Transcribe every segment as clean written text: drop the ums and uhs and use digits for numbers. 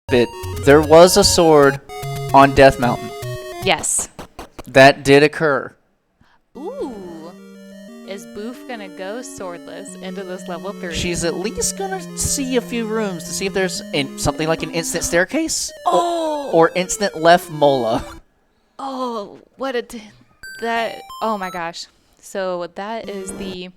bit. There was a sword on Death Mountain. Yes. That did occur. Ooh. Is Boof gonna go swordless into this level 3? She's at least gonna see a few rooms to see if there's something like an instant staircase or instant left mola. Oh, what a that! Oh my gosh! So that is the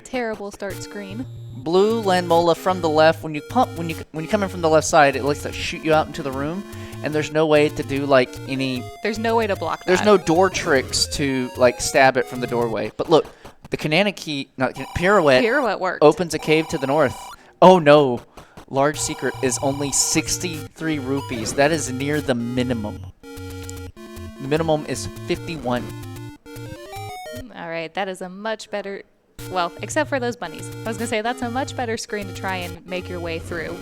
terrible start screen. Blue land mola from the left. When you come in from the left side, it looks to shoot you out into the room, and there's no way to do like any. There's no way to block that. There's no door tricks to like stab it from the doorway. But look, the pirouette worked. Opens a cave to the north. Oh no! Large secret is only 63 rupees. That is near the minimum. The minimum is 51. All right, that is a much better. Well, except for those bunnies. I was gonna say that's a much better screen to try and make your way through.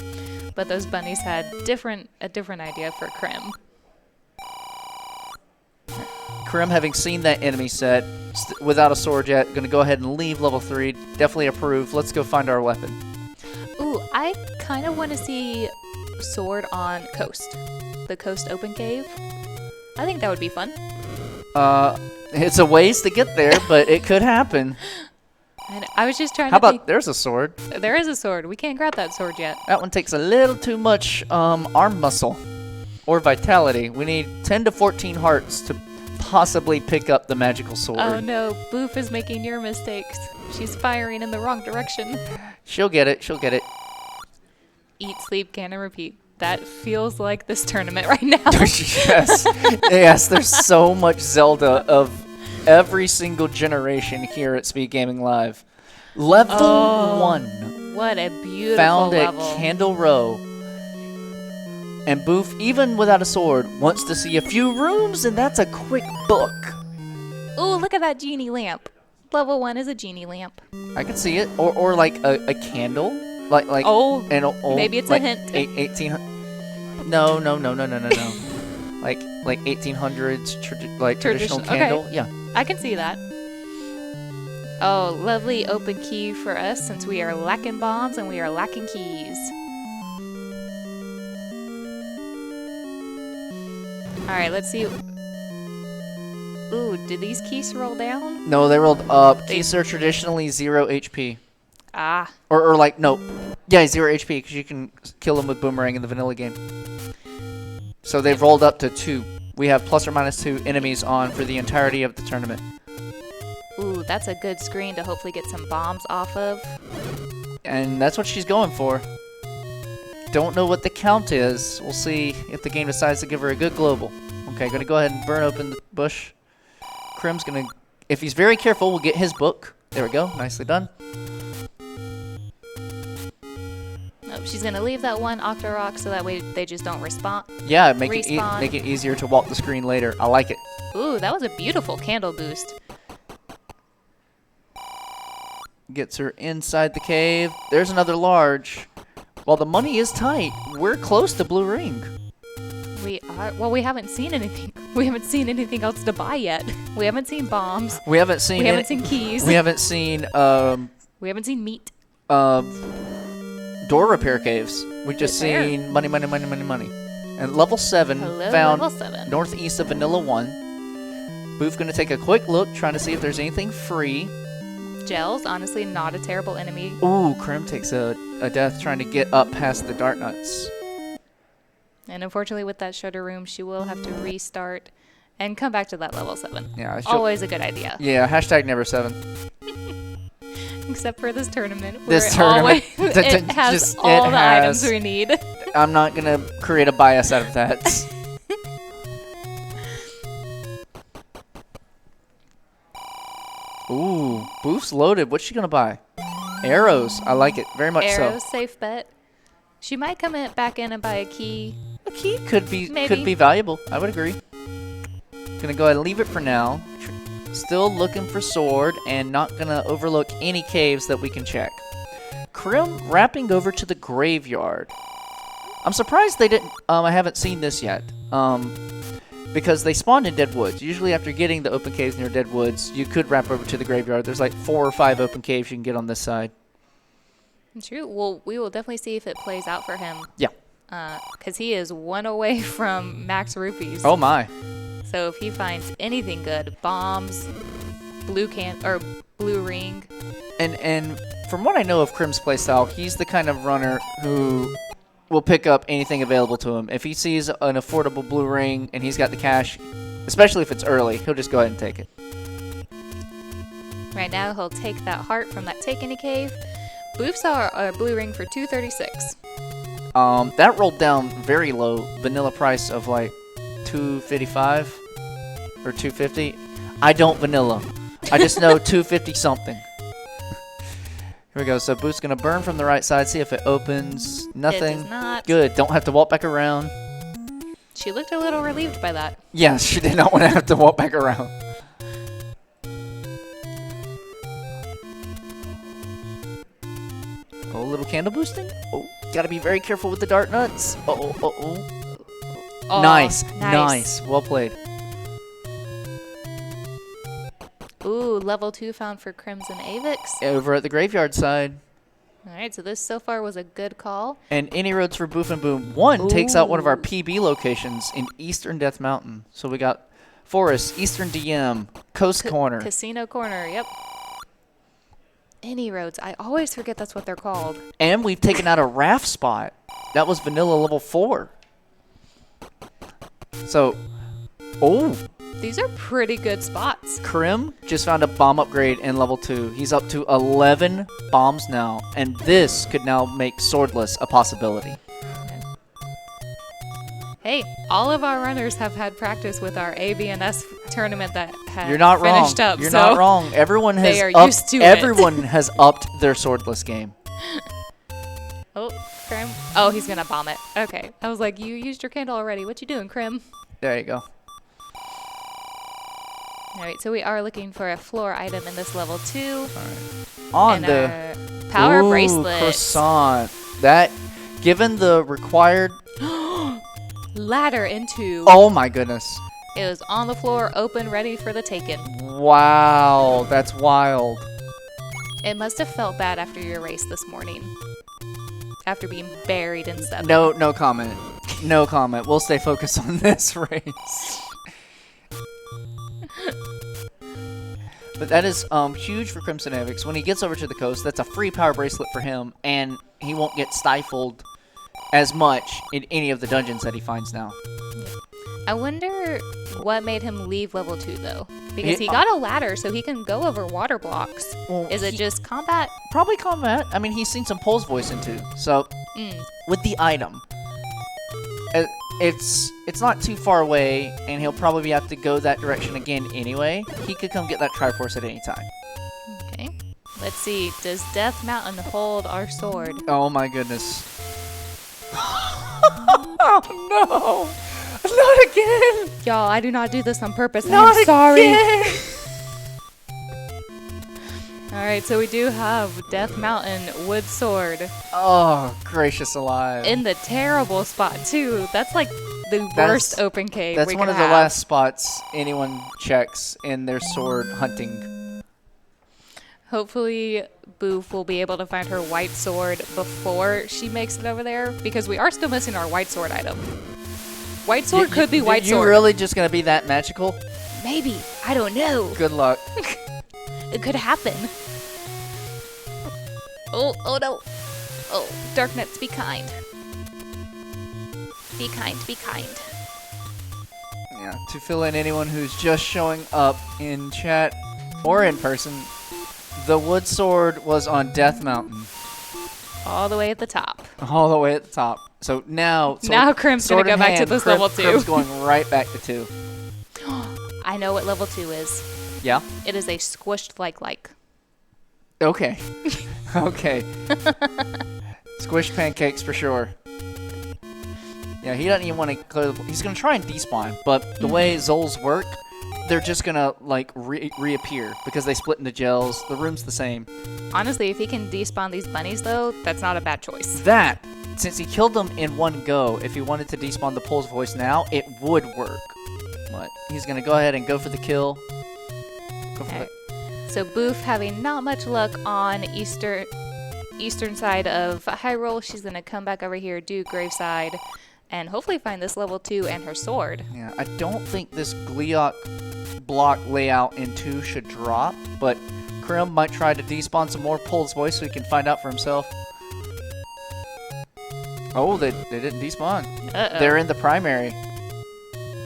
But those bunnies had a different idea for Crim. Crim, having seen that enemy set without a sword yet, gonna go ahead and leave level 3. Definitely approve. Let's go find our weapon. Ooh, I kind of want to see sword on Coast. The Coast open cave. I think that would be fun. It's a ways to get there, but it could happen. And I was just trying How to about there's a sword? There is a sword. We can't grab that sword yet. That one takes a little too much arm muscle or vitality. We need 10 to 14 hearts to possibly pick up the magical sword. Oh no, Boof is making your mistakes. She's firing in the wrong direction. She'll get it. She'll get it. Eat, sleep, can, and repeat. That feels like this tournament right now. Yes. Yes, there's so much Zelda of every single generation here at SpeedGaming Live. Level 1. What a beautiful found level. at Candle Row. And Boof, even without a sword, wants to see a few rooms, and that's a quick book. Ooh, look at that genie lamp. Level 1 is a genie lamp. I can see it. Or like a candle. Like oh, an old, maybe it's like a hint. 1800. No. like 1800s traditional candle. Okay. Yeah. I can see that. Oh, lovely open key for us since we are lacking bombs and we are lacking keys. Alright, let's see. Ooh, did these keys roll down? No, they rolled up. Keys are traditionally 0 HP. Ah. Or like, no. Yeah, 0 HP because you can kill them with Boomerang in the vanilla game. So they've rolled up to 2. We have plus or minus 2 enemies on for the entirety of the tournament. Ooh, that's a good screen to hopefully get some bombs off of. And that's what she's going for. Don't know what the count is. We'll see if the game decides to give her a good global. Okay, gonna go ahead and burn open the bush. Crim's gonna, if he's very careful, we'll get his book. There we go, nicely done. Oh, she's gonna leave that one Octorock so that way they just don't respawn. Yeah, make it easier to walk the screen later. I like it. Ooh, that was a beautiful candle boost. Gets her inside the cave. There's another large. While the money is tight, we're close to Blue Ring. We are. Well, we haven't seen anything. We haven't seen anything else to buy yet. We haven't seen bombs. We haven't seen. We haven't seen keys. We haven't seen. We haven't seen meat. Door repair caves. We just seen money. And level 7 found level 7. northeast of Vanilla 1. Boof gonna take a quick look, trying to see if there's anything free. Gels, honestly, not a terrible enemy. Ooh, Crim takes a death trying to get up past the dart nuts. And unfortunately, with that shutter room, she will have to restart and come back to that level 7. Yeah, always a good idea. Yeah, hashtag never 7. Except for this tournament. This tournament. It has all the items we need. I'm not going to create a bias out of that. Ooh, Boof's loaded. What's she going to buy? Arrows. I like it. Very much so. Arrows, safe bet. She might come back in and buy a key. A key could be valuable. I would agree. Gonna go ahead and leave it for now. Still looking for sword and not gonna overlook any caves that we can check. Crim wrapping over to the graveyard. I'm surprised they didn't. I haven't seen this yet. Because they spawned in dead woods. Usually after getting the open caves near dead woods, you could wrap over to the graveyard. There's like 4 or 5 open caves you can get on this side. True. Well, we will definitely see if it plays out for him. Yeah. Because he is 1 away from max rupees. Oh my. So if he finds anything good, bombs, blue ring. And from what I know of Crim's playstyle, he's the kind of runner who will pick up anything available to him. If he sees an affordable blue ring and he's got the cash, especially if it's early, he'll just go ahead and take it. Right now, he'll take that heart from that Take Any Cave. Bewf saw a blue ring for 236. That rolled down very low. Vanilla price of like 255 or 250. I don't vanilla. I just know 250 something. Here we go. So Boot's gonna burn from the right side. See if it opens. Nothing. It does not. Good. Don't have to walk back around. She looked a little relieved by that. Yes, she did not want to have to walk back around. Oh, a little candle boosting. Oh, gotta be very careful with the dart nuts. Oh, nice. Well played. Ooh, level 2 found for CrimsonAvix. Over at the graveyard side. All right, so this so far was a good call. And any roads for Bewfmbewn. One takes out one of our PB locations in Eastern Death Mountain. So we got Forest, Eastern DM, Coast Corner. Casino Corner, yep. Any roads. I always forget that's what they're called. And we've taken out a raft spot. That was vanilla level 4. So, These are pretty good spots. Crim just found a bomb upgrade in level 2. He's up to 11 bombs now, and this could now make swordless a possibility. Hey, all of our runners have had practice with our ABNS tournament that has You're not finished wrong. up. You're so not wrong. Everyone has they are used to everyone has upped their swordless game. Oh, Crim. Oh, he's gonna bomb it. Okay. I was like, you used your candle already. What you doing, Crim? There you go. All right, so we are looking for a floor item in this level 2. All right. On the power bracelet. Croissant. That, given the required. Ladder into. Oh my goodness. It was on the floor, open, ready for the taken. Wow, that's wild. It must have felt bad after your race this morning. After being buried in 7. No comment. No comment. We'll stay focused on this race. But that is huge for CrimsonAvix. When he gets over to the coast, that's a free power bracelet for him, and he won't get stifled as much in any of the dungeons that he finds now. I wonder what made him leave level 2, though. Because he got a ladder, so he can go over water blocks. Well, is it just combat? Probably combat. I mean, he's seen some Pole's Voice into. So, with the item, it's not too far away, and he'll probably have to go that direction again anyway. He could come get that Triforce at any time. Okay. Let's see. Does Death Mountain hold our sword? Oh my goodness. Oh no! Not again! Y'all, I do not do this on purpose. Not I'm sorry. Again. Alright, so we do have Death Mountain Wood Sword. Oh, gracious alive. In the terrible spot, too. That's like the worst open cave That's we one could of the have. last spots anyone checks in their sword hunting. Hopefully, Bewf will be able to find her white sword before she makes it over there, because we are still missing our white sword item. White sword could be white sword. You really just gonna be that magical? Maybe. I don't know. Good luck. It could happen. Oh no. Oh, Darknets, be kind. Be kind, be kind. Yeah, to fill in anyone who's just showing up in chat or in person, the wood sword was on Death Mountain. All the way at the top. All the way at the top. So now Crim's going to go back to this level 2. Crim's going right back to 2. I know what level 2 is. Yeah? It is a squished like. Okay. Okay. Squished pancakes for sure. Yeah, he doesn't even want to clear the... He's going to try and despawn, but the way Zols work, they're just going to, like, reappear because they split into gels. The room's the same. Honestly, if he can despawn these bunnies, though, that's not a bad choice. That, since he killed them in one go, if he wanted to despawn the Pole's Voice now, it would work. But he's going to go ahead and go for the kill. Go for it. So Bewf having not much luck on Eastern eastern side of Hyrule. She's going to come back over here, do Graveside, and hopefully find this level 2 and her sword. Yeah, I don't think this Gleeok block layout in 2 should drop, but Crim might try to despawn some more, pull his voice so he can find out for himself. Oh, they didn't despawn. Uh-oh. They're in the primary.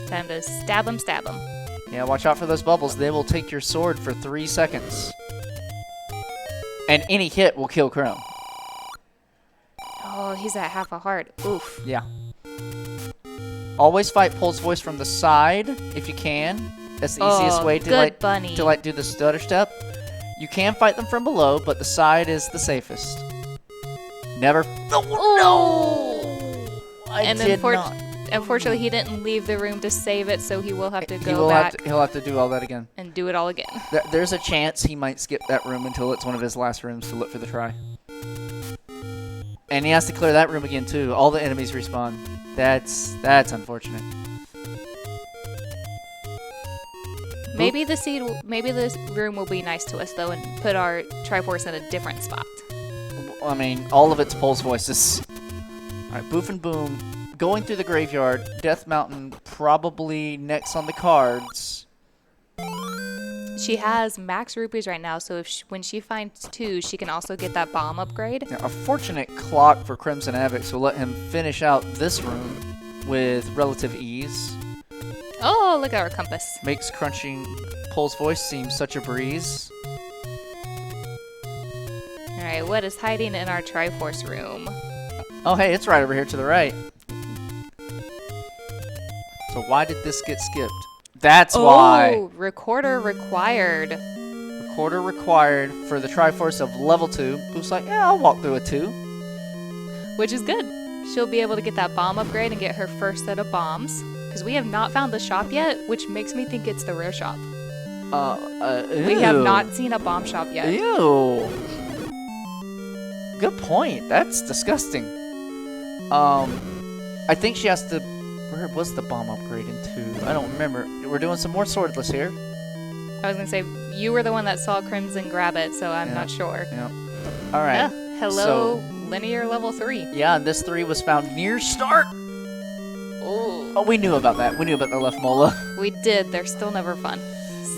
Time to stab him, stab him. Yeah, watch out for those bubbles. They will take your sword for 3 seconds. And any hit will kill Crim. Oh, he's at half a heart. Oof. Yeah. Always fight Pulse Voice from the side if you can. That's the easiest way to do the stutter step. You can fight them from below, but the side is the safest. Never. Oh, no! I did not. Unfortunately, he didn't leave the room to save it, so he will have to go back. He'll have to do all that again. And do it all again. There's a chance he might skip that room until it's one of his last rooms to look for the try. And he has to clear that room again too. All the enemies respawn. That's unfortunate. Maybe this room will be nice to us though, and put our Triforce in a different spot. I mean, all of its Pulse Voices. All right, Bewfmbewn. Going through the graveyard, Death Mountain probably next on the cards. She has max rupees right now, so when she finds 2, she can also get that bomb upgrade. Now, a fortunate clock for CrimsonAvix will let him finish out this room with relative ease. Oh, look at our compass. Makes crunching Pulse Voice seem such a breeze. Alright, what is hiding in our Triforce room? Oh, hey, it's right over here to the right. So why did this get skipped? That's why. Oh, recorder required. Recorder required for the Triforce of level 2. Who's like, yeah, I'll walk through a 2. Which is good. She'll be able to get that bomb upgrade and get her first set of bombs. Because we have not found the shop yet, which makes me think it's the rare shop. We have not seen a bomb shop yet. Ew. Good point. That's disgusting. I think she has to... Where was the bomb upgrade in 2? I don't remember. We're doing some more swordless here. I was going to say, you were the one that saw Crimson grab it, so I'm not sure. Yeah. All right. Hello, linear level 3. Yeah, and this 3 was found near start. Oh, we knew about that. We knew about the left mola. We did. They're still never fun.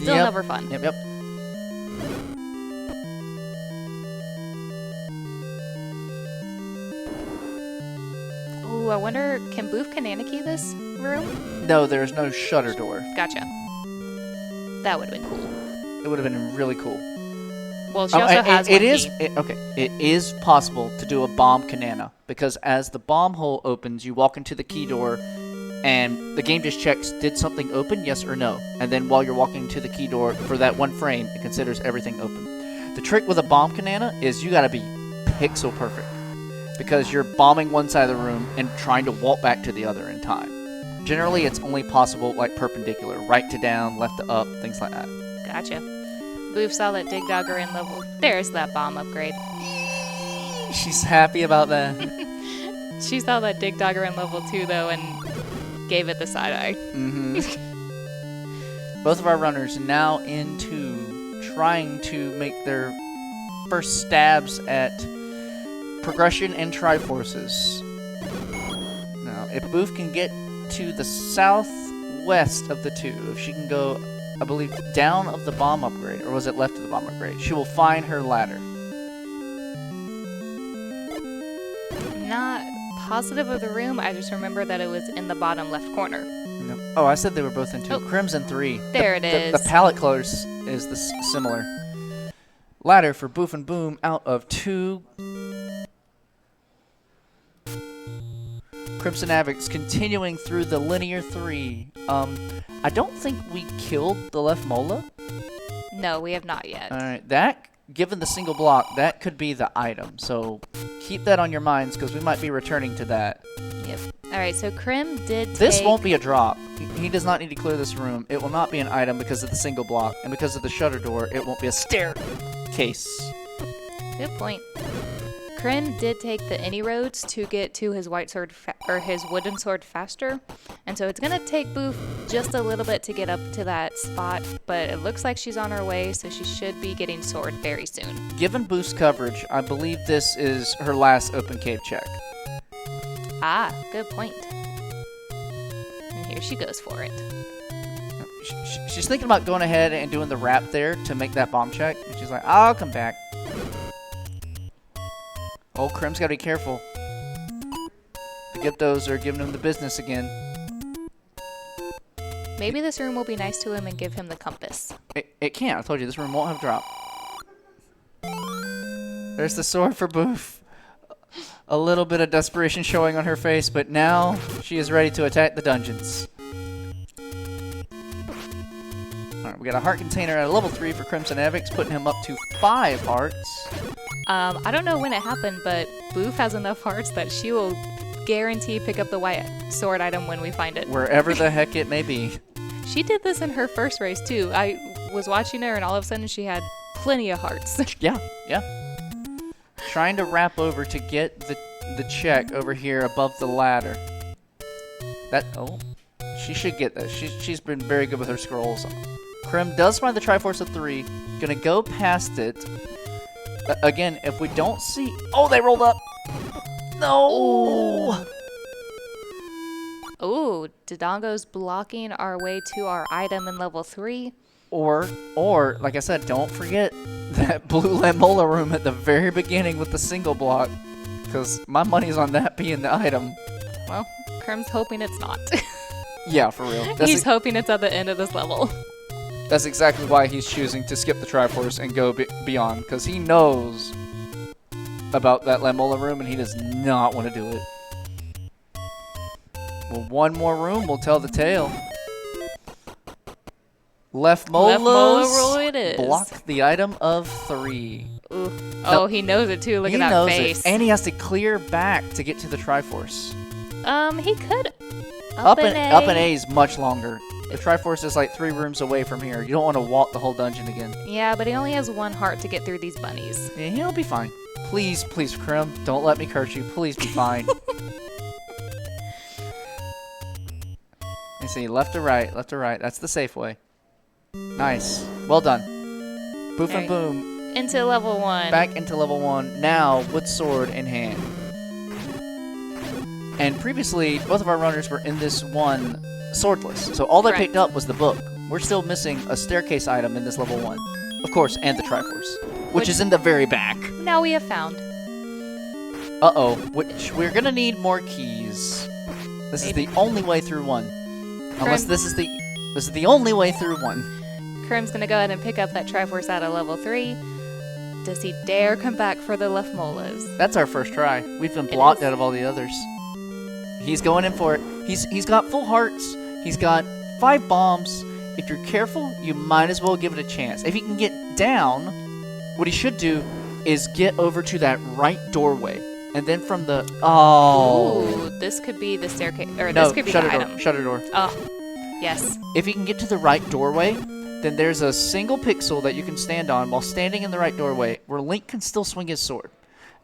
Still never fun. Yep. Ooh, I wonder, can Boof Kananiki this room? No, there's no shutter door. Gotcha. That would have been cool. It would have been really cool. Well, she also has one key. It is possible to do a bomb Kanana, because as the bomb hole opens, you walk into the key door, and the game just checks, did something open, yes or no? And then while you're walking to the key door, for that one frame, it considers everything open. The trick with a bomb Kanana is you gotta be pixel perfect, because you're bombing one side of the room and trying to walk back to the other in time. Generally, it's only possible like perpendicular, right to down, left to up, things like that. Gotcha. Boof saw that Dig Dogger in level. There's that bomb upgrade. She's happy about that. She saw that Dig Dogger in level 2 though and gave it the side eye. Both of our runners now into trying to make their first stabs at progression and Triforces. Now, if Boof can get to the southwest of the 2, if she can go, I believe, down of the bomb upgrade, or was it left of the bomb upgrade, she will find her ladder. Not positive of the room, I just remember that it was in the bottom left corner. No. Oh, I said they were both in 2. Crimson 3. There it is. The palette colors is similar. Ladder for Bewfmbewn out of 2. CrimsonAvix continuing through the linear 3. I don't think we killed the left mola. No, we have not yet. Alright, that, given the single block, that could be the item. So keep that on your minds, because we might be returning to that. Yep. Alright, so Crim did This won't be a drop. He does not need to clear this room. It will not be an item because of the single block. And because of the shutter door, it won't be a staircase. Good point. Kryn did take the any roads to get to his white sword or his wooden sword faster, and so it's gonna take Boof just a little bit to get up to that spot, but it looks like she's on her way, so she should be getting sword very soon. Given Boof's coverage, I believe this is her last open cave check. Ah, good point. And here she goes for it. She's thinking about going ahead and doing the wrap there to make that bomb check, and she's like, I'll come back. Oh, Crim's got to be careful. The Gyptos are giving him the business again. Maybe this room will be nice to him and give him the compass. It can't. I told you, this room won't have drop. There's the sword for Boof. A little bit of desperation showing on her face, but now she is ready to attack the dungeons. Alright, we got a heart container at a level 3 for CrimsonAvix, putting him up to 5 hearts. I don't know when it happened, but Boof has enough hearts that she will guarantee pick up the white sword item when we find it. Wherever the heck it may be. She did this in her first race, too. I was watching her, and all of a sudden she had plenty of hearts. Yeah. Trying to wrap over to get the check over here above the ladder. She should get that. She's been very good with her scrolls. Crim does find the Triforce of 3. Gonna go past it. Again, if we don't see... Oh, they rolled up! No! Ooh, Dodongo's blocking our way to our item in level 3. Or, like I said, don't forget that blue Lamola room at the very beginning with the single block. Because my money's on that being the item. Well, Crim's hoping it's not. Yeah, for real. He's hoping it's at the end of this level. That's exactly why he's choosing to skip the Triforce and go beyond, because he knows about that Lamola room and he does not want to do it. Well, one more room will tell the tale. Left Mola rule it is. Block the item of 3. Ooh. Oh, he knows it too. Look at that face. It. And he has to clear back to get to the Triforce. He could. Up and A is much longer. The Triforce is like 3 rooms away from here. You don't want to walk the whole dungeon again. Yeah, but he only has 1 heart to get through these bunnies. Yeah, he'll be fine. Please, please, Crim, don't let me curse you. Please be fine. Let's see, left to right, left to right. That's the safe way. Nice. Well done. Bewfmbewn. Into level 1. Back into level 1, now with sword in hand. And previously, both of our runners were in this one swordless. So all they picked up was the book. We're still missing a staircase item in this level 1. Of course, and the Triforce, which is in the very back. Now we have found. Uh-oh, which we're going to need more keys. This is the only way through 1. Unless this is the only way through 1. Crim's going to go ahead and pick up that Triforce out of level 3. Does he dare come back for the left molas? That's our first try. We've been blocked out of all the others. He's going in for it. He's got full hearts. He's got 5 bombs. If you're careful, you might as well give it a chance. If he can get down, what he should do is get over to that right doorway. And then from the... Oh. Ooh, this could be the staircase. Or this could be the item. Shutter door. Oh, yes. If he can get to the right doorway, then there's a single pixel that you can stand on while standing in the right doorway where Link can still swing his sword.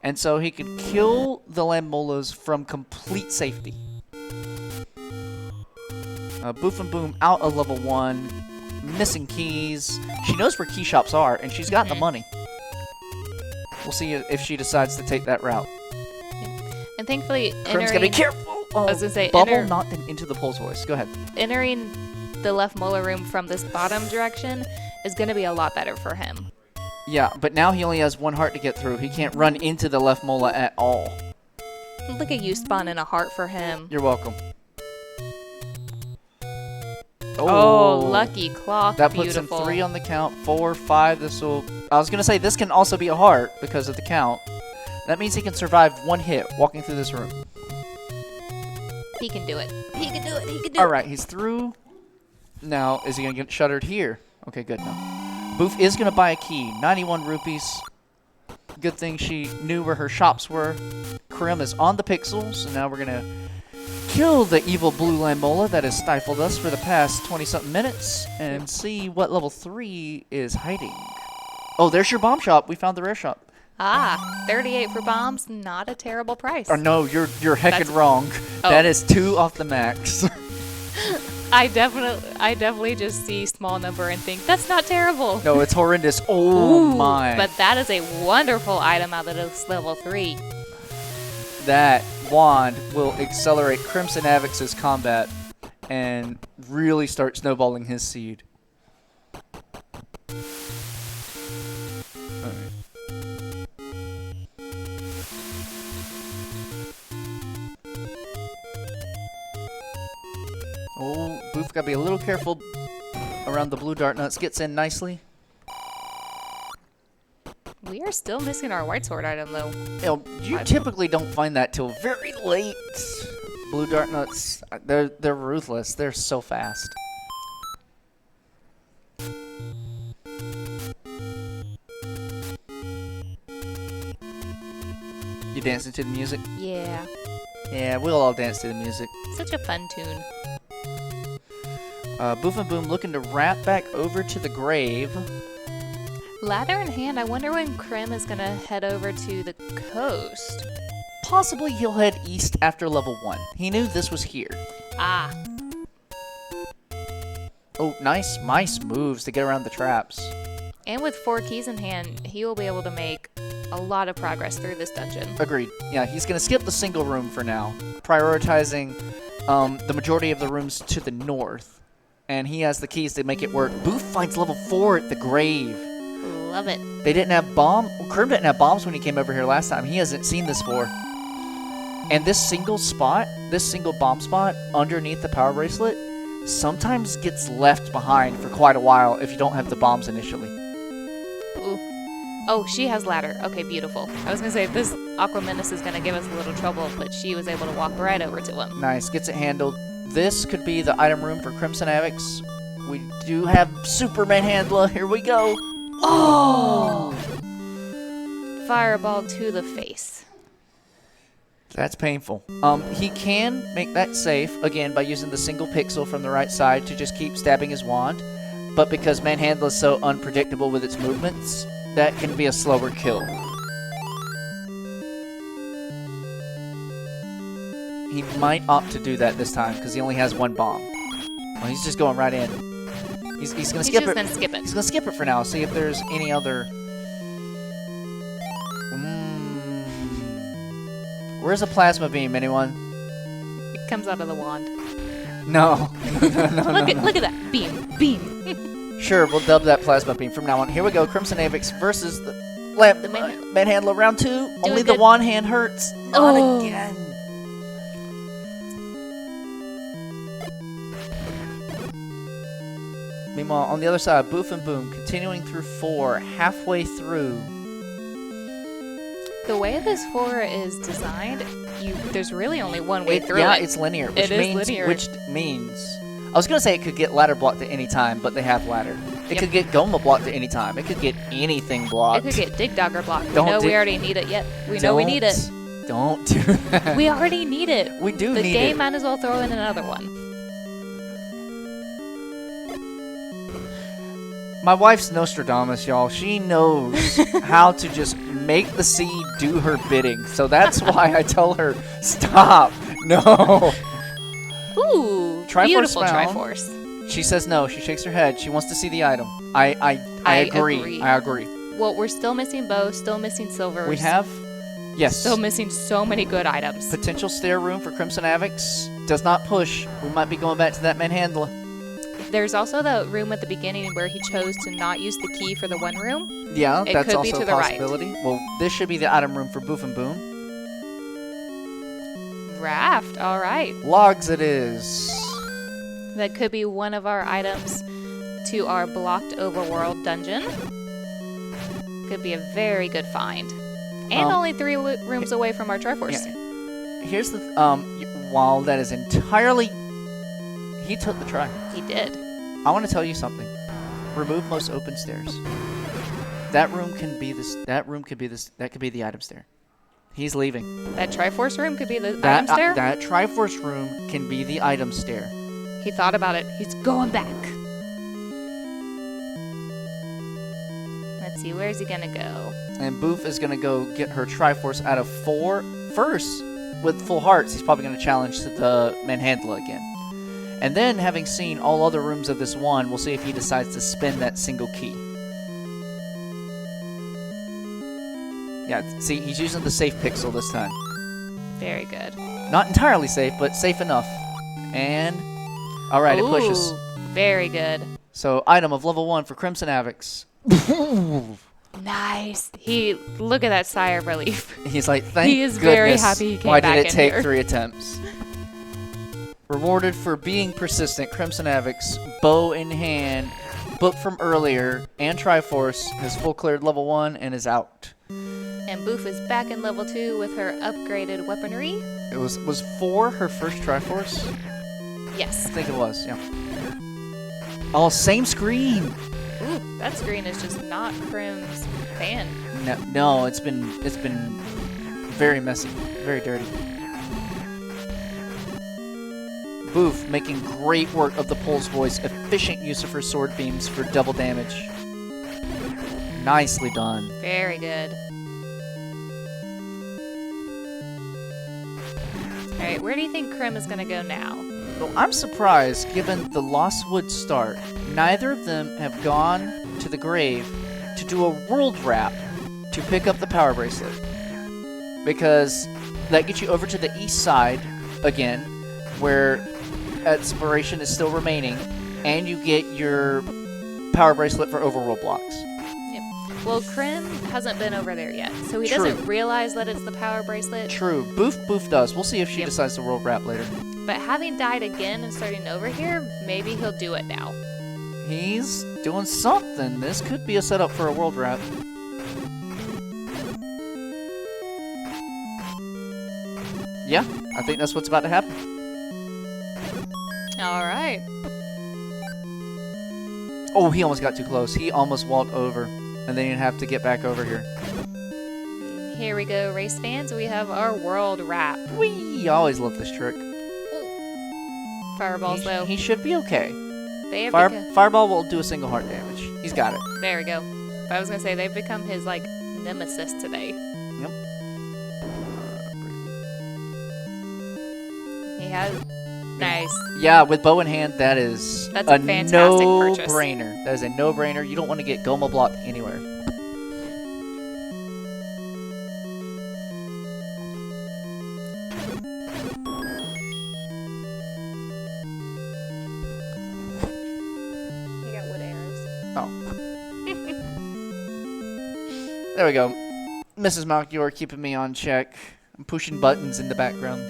And so he can kill the Lamolas from complete safety. Bewfmbewn out of level 1. Missing keys. She knows where key shops are, and she's got the money. We'll see if she decides to take that route. And thankfully, Crim's gotta be careful! Oh, I was gonna say, Bubble knocked into the Pole's voice. Go ahead. Entering the left molar room from this bottom direction is gonna be a lot better for him. Yeah, but now he only has 1 heart to get through. He can't run into the left mola at all. Look at you spawning a heart for him. You're welcome. Oh, lucky clock. That Beautiful. puts him 3 on the count. 4, 5. This will... I was going to say, this can also be a heart because of the count. That means he can survive 1 hit walking through this room. He can do it. He can do it. He can do it. All right, he's through. Now, is he going to get shuttered here? Okay, good. No. Boof is going to buy a key. 91 rupees. Good thing she knew where her shops were. Crim is on the pixel, so now we're going to kill the evil blue Lamola that has stifled us for the past 20-something minutes and see what level 3 is hiding. Oh, there's your bomb shop. We found the rare shop. Ah, 38 for bombs, not a terrible price. Oh no, you're heckin' wrong. Oh. That is 2 off the max. I definitely just see small number and think that's not terrible. No, it's horrendous. Oh Ooh, my. But that is a wonderful item out of this level 3. That wand will accelerate CrimsonAvix's combat and really start snowballing his seed. Alright. Oh, Boof gotta be a little careful around the blue dart nuts. Gets in nicely. We are still missing our white sword item, though. You typically don't find that till very late. Blue dart nuts, they're ruthless. They're so fast. You dancing to the music? Yeah. Yeah, we'll all dance to the music. Such a fun tune. Bewfmbewn looking to wrap back over to the grave. Ladder in hand, I wonder when Crim is gonna head over to the coast. Possibly he'll head east after level 1. He knew this was here. Ah. Oh, nice mice moves to get around the traps. And with 4 keys in hand, he will be able to make a lot of progress through this dungeon. Agreed. Yeah, he's going to skip the single room for now, prioritizing the majority of the rooms to the north. And he has the keys to make it work. Boof finds level 4 at the grave. Love it. They didn't have Crim didn't have bombs when he came over here last time. He hasn't seen this before. And this single bomb spot underneath the power bracelet sometimes gets left behind for quite a while if you don't have the bombs initially. Ooh. Oh, she has ladder. Okay, beautiful. I was gonna say, this Aqua Menace is gonna give us a little trouble, but she was able to walk right over to him. Nice, gets it handled. This could be the item room for CrimsonAvix. We do have Superman Handler. Here we go. Oh! Fireball to the face. That's painful. He can make that safe, again, by using the single pixel from the right side to just keep stabbing his wand. But because Manhandle is so unpredictable with its movements, that can be a slower kill. He might opt to do that this time, because he only has 1 bomb. Well, he's just going right in. He's gonna skip it. Gonna skip it. He's gonna skip it for now. See if there's any other. Where's a plasma beam? Anyone? It comes out of the wand. No. Look at that beam. Sure, we'll dub that plasma beam from now on. Here we go. CrimsonAvix versus the Manhandler round 2. Only the wand hand hurts. Not again. Meanwhile, on the other side, Bewfmbewn continuing through 4, halfway through. The way this 4 is designed, there's really only one way through Yeah, it. it's linear. It is linear. Which means, I was gonna say it could get ladder blocked at any time, but they have ladder. It could get Goma blocked at any time. It could get anything blocked. It could get Dig Dogger blocked. Don't we already need it yet. We know we need it. Don't do that. We already need it. We do need it. The game it. might as well throw in another one. My wife's Nostradamus, y'all. She knows how to just make the seed do her bidding. So that's why I tell her, stop. No. Ooh, Triforce beautiful found. Triforce. She says no. She shakes her head. She wants to see the item. I agree. I agree. Well, we're still missing bow, still missing silvers. We have, yes. Still missing so many good items. Potential stair room for CrimsonAvix. Does not push. We might be going back to that Manhandler. There's also the room at the beginning where he chose to not use the key for the one room. Yeah, it that's could also be to a the possibility. right. Well, this should be the item room for Bewfmbewn. Raft, all right. Logs it is. That could be one of our items to our blocked overworld dungeon. Could be a very good find. And only 3 rooms away from our Triforce. Yeah. Here's the while that is entirely, he took the try. He did. I want to tell you something. Remove most open stairs. That room can be this. That room could be this. That could be the item stair. He's leaving. That Triforce room could be the item stair? That Triforce room can be the item stair. He thought about it. He's going back. Let's see, where's he gonna go? And Boof is going to go get her Triforce out of 4 first. With full hearts, he's probably going to challenge the Manhandla again. And then, having seen all other rooms of this one, we'll see if he decides to spin that single key. Yeah, see, he's using the safe pixel this time. Very good. Not entirely safe, but safe enough. And, alright, it pushes. Very good. So, item of level 1 for CrimsonAvix. Nice. Look at that sigh of relief. He's like, thank He is goodness. very happy he came Why back did it in take here. 3 attempts? Rewarded for being persistent, CrimsonAvix, bow in hand, book from earlier, and Triforce has full cleared level 1 and is out. And Boof is back in level 2 with her upgraded weaponry. It was 4 her first Triforce? Yes. I think it was, yeah. Oh, same screen! Ooh, that screen is just not Crim's fan. No, it's been very messy, very dirty. Boof making great work of the Pole's voice, efficient use of her sword beams for double damage. Nicely done. Very good. Alright, where do you think Crim is going to go now? Well, I'm surprised, given the Lost Woods start, neither of them have gone to the grave to do a world wrap to pick up the power bracelet. Because that gets you over to the east side again, where exploration is still remaining, and you get your power bracelet for overworld blocks. Yep. Well, Crim hasn't been over there yet, so he True. doesn't realize that it's the power bracelet. True. Boof does. We'll see if she decides to world wrap later. But having died again and starting over here, maybe he'll do it now. He's doing something. This could be a setup for a world wrap. Yeah, I think that's what's about to happen. Alright. Oh, he almost got too close. He almost walked over, and then you'd have to get back over here. Here we go, race fans. We have our world wrap. Whee! I always love this trick. Fireballs, though. He should be okay. They have Fireball will do a single heart damage. He's got it. There we go. But I was going to say, they've become his, like, nemesis today. Yep. He has... Nice. Yeah, with bow in hand, that's a fantastic purchase. No-brainer. That is a no-brainer. You don't want to get Goma blocked anywhere. He got wood arrows. Oh. There we go. Mrs. Malchior keeping me on check. I'm pushing buttons in the background.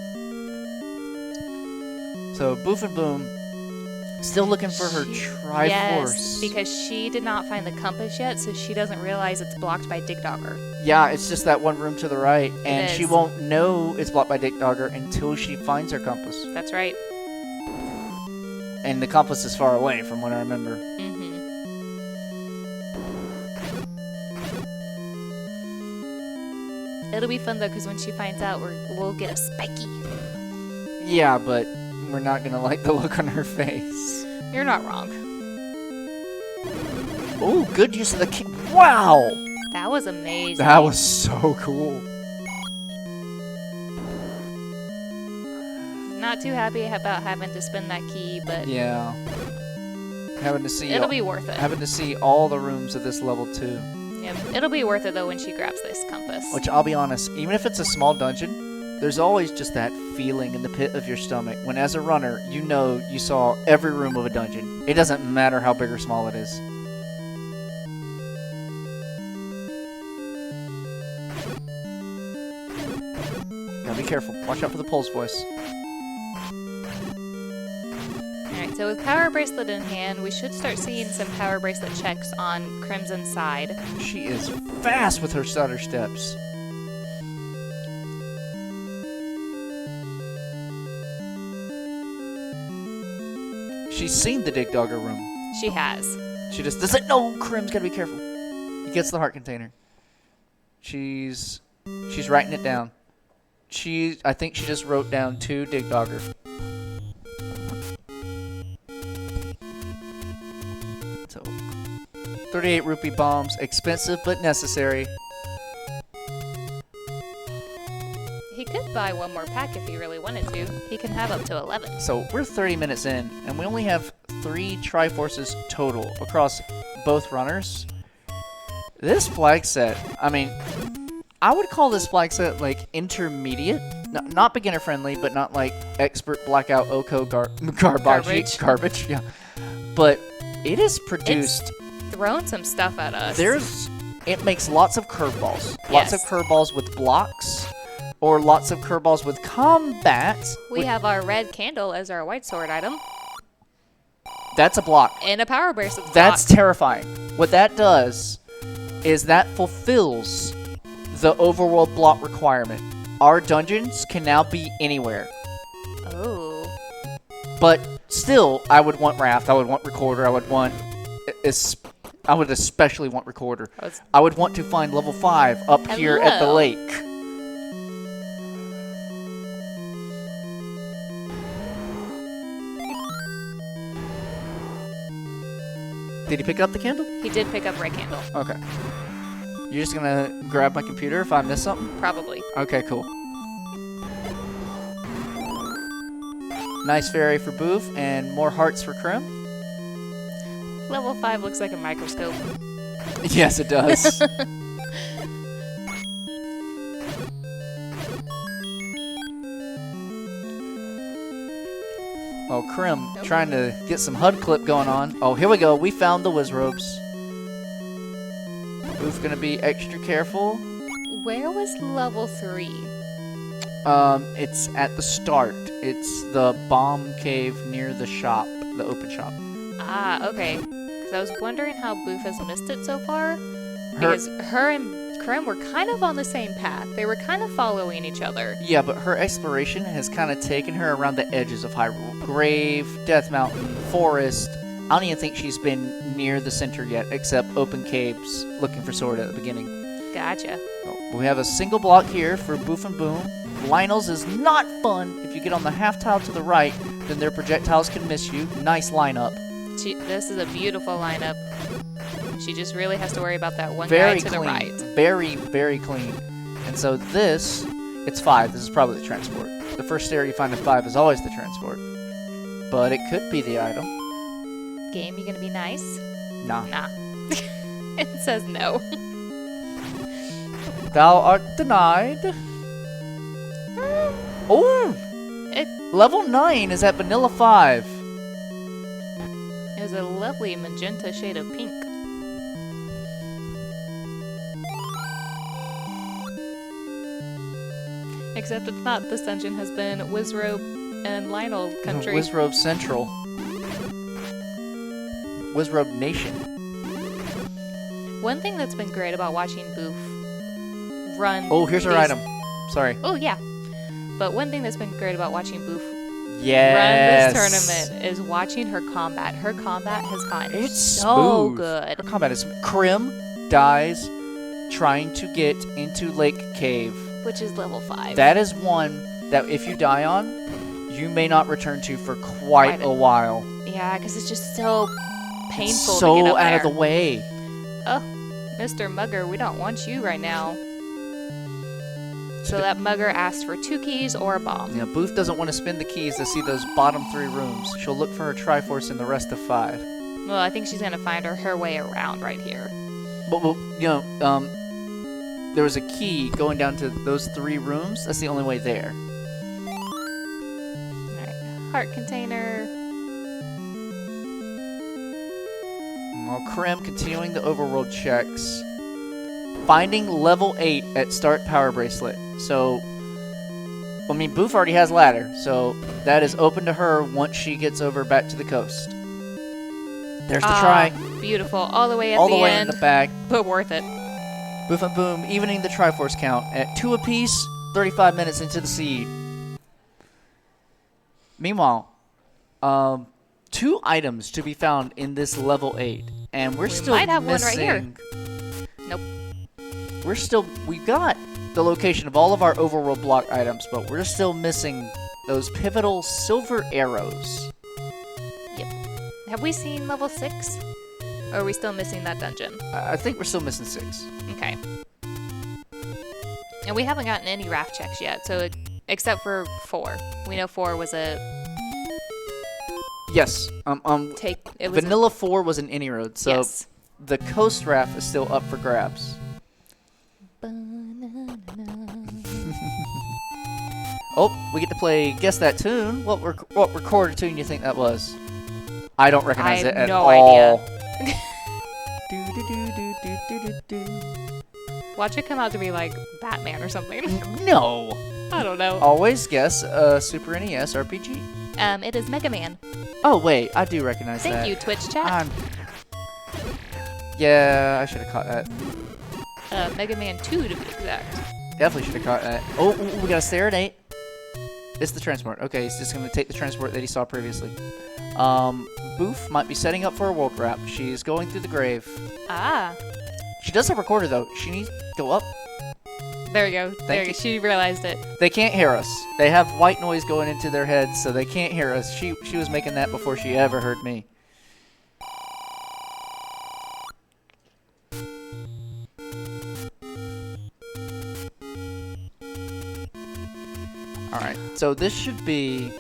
So, Bewfmbewn still looking for her Triforce. Yes, because she did not find the compass yet, so she doesn't realize it's blocked by Dig Dogger. Yeah, it's just that one room to the right, and It she is. won't know it's blocked by Dig Dogger until she finds her compass. That's right. And the compass is far away, from what I remember. Mm-hmm. It'll be fun, though, because when she finds out, we'll get a spiky. Yeah, but we're not gonna like the look on her face. You're not wrong. Oh, good use of the key. Wow! That was amazing. That was so cool. Not too happy about having to spin that key, but Yeah. Having to see it'll be worth it. having to see all the rooms of this level too. Yep. It'll be worth it, though, when she grabs this compass. Which, I'll be honest, even if it's a small dungeon, there's always just that feeling in the pit of your stomach when, as a runner, you know you saw every room of a dungeon. It doesn't matter how big or small it is. Gotta be careful. Watch out for the Pole's voice. Alright, so with Power Bracelet in hand, we should start seeing some Power Bracelet checks on Crimson's side. She is fast with her stutter steps. She's seen the Dig Dogger room. She has. She just doesn't know. Crim's gotta be careful. He gets the heart container. She's writing it down. I think she just wrote down 2 Dig Dogger. So 38 rupee bombs. Expensive but necessary. He could buy one more pack if he really wanted to. He can have up to 11. So we're 30 minutes in, and we only have 3 Triforces total across both runners. This flag set, I mean, I would call this flag set like intermediate. Not beginner friendly, but not like expert blackout Oko garbage. Yeah. But it is produced. It's thrown some stuff at us. It makes lots of curveballs. Lots of curveballs with blocks. Or lots of curveballs with combat. We have our red candle as our white sword item. That's a block. And a power bracelet. That's terrifying. What that does is that fulfills the overworld block requirement. Our dungeons can now be anywhere. Oh. But still, I would want Raft. I would want Recorder. I would especially want Recorder. I would want to find level 5 up here at the lake. Did he pick up the candle? He did pick up red candle. Okay. You're just gonna grab my computer if I miss something? Probably. Okay, cool. Nice fairy for Boof and more hearts for Crim. Level 5 looks like a microscope. Yes, it does. Oh, Crim trying to get some HUD clip going on. Oh, here we go. We found the Wizrobes. Boof gonna be extra careful. Where was level 3? It's at the start. It's the bomb cave near the shop, the open shop. Ah, okay. Because I was wondering how Boof has missed it so far. Because her and Crim were kind of on the same path. They were kind of following each other. Yeah, but her exploration has kind of taken her around the edges of Hyrule. Grave, Death Mountain, Forest. I don't even think she's been near the center yet, except open caves looking for Sword at the beginning. Gotcha. Oh, we have a single block here for Bewfmbewn. Lionel's is not fun. If you get on the half tile to the right, then their projectiles can miss you. Nice lineup. This is a beautiful lineup. She just really has to worry about that one guy to the right. Very, very clean. And so this, it's 5. This is probably the transport. The first area you find in 5 is always the transport. But it could be the item. Game, you gonna be nice? Nah. Nah. It says no. Thou art denied. Oh! Level 9 is at Vanilla 5. It was a lovely magenta shade of pink. Except it's not. This dungeon has been Wizrobe and Lionel country. Wizrobe Central. Wizrobe Nation. One thing that's been great about watching Boof run... Oh, here's our item. Sorry. Oh, yeah. But one thing that's been great about watching Boof run this tournament is watching her combat. Her combat has gotten so smooth. good. Her combat is... Crim dies trying to get into Lake Cave. Which is level 5. That is one that if you die on, you may not return to for quite a while. Yeah, because it's just so painful so to get up out there. of the way. Oh, Mr. Mugger, we don't want you right now. So that Mugger asked for 2 keys or a bomb. Yeah, Boof doesn't want to spend the keys to see those bottom 3 rooms. She'll look for her Triforce in the rest of 5. Well, I think she's going to find her way around right here. But, you know, there was a key going down to those 3 rooms. That's the only way there. Alright, heart container. Well, Crim continuing the overworld checks. Finding level 8 at start power bracelet. So, I mean, Boof already has ladder, so that is open to her once she gets over back to the coast. There's the try. Beautiful. All the way at all the the way end. in the bag. But worth it. Bewfmbewn evening the Triforce count at 2 apiece, 35 minutes into the seed. Meanwhile, 2 items to be found in this level 8, and we still might have missing. one right here. Nope. We got the location of all of our overworld block items, but we're still missing those pivotal silver arrows. Yep. Have we seen level 6? Or are we still missing that dungeon? I think we're still missing 6. Okay. And we haven't gotten any raft checks yet, so except for 4. We know 4 was a Yes. it was Vanilla 4 was an any road, so yes. the coast raft is still up for grabs. Oh, we get to play Guess That Tune. What recorder tune you think that was? I don't recognize it at all. I have no idea. Watch it come out to be like Batman or something. No. I don't know. Always guess a Super NES RPG. It is Mega Man. Oh, wait. I do recognize that. Thank you, Twitch chat. Yeah, I should have caught that. Mega Man 2 to be exact. Definitely should have caught that. Oh, we got a stare at 8. It's the transport. Okay, he's just going to take the transport that he saw previously. Boof might be setting up for a world wrap. She's going through the grave. Ah. She does have a recorder, though. She needs to go up. There we go. There you. She realized it. They can't hear us. They have white noise going into their heads, so they can't hear us. She was making that before she ever heard me. Alright, so this should be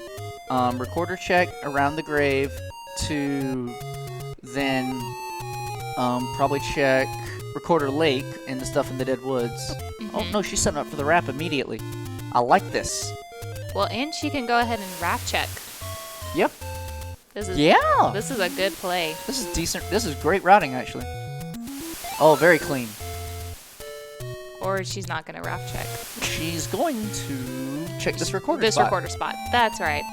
recorder check around the grave to then probably check recorder lake and the stuff in the dead woods. Oh no, she's setting up for the wrap immediately. I like this. Well, and she can go ahead and raft check. Yep. This is This is a good play. This is decent. This is great routing, actually. Oh, very clean. Or she's not going to raft check. She's going to check this recorder This spot. recorder spot. That's right.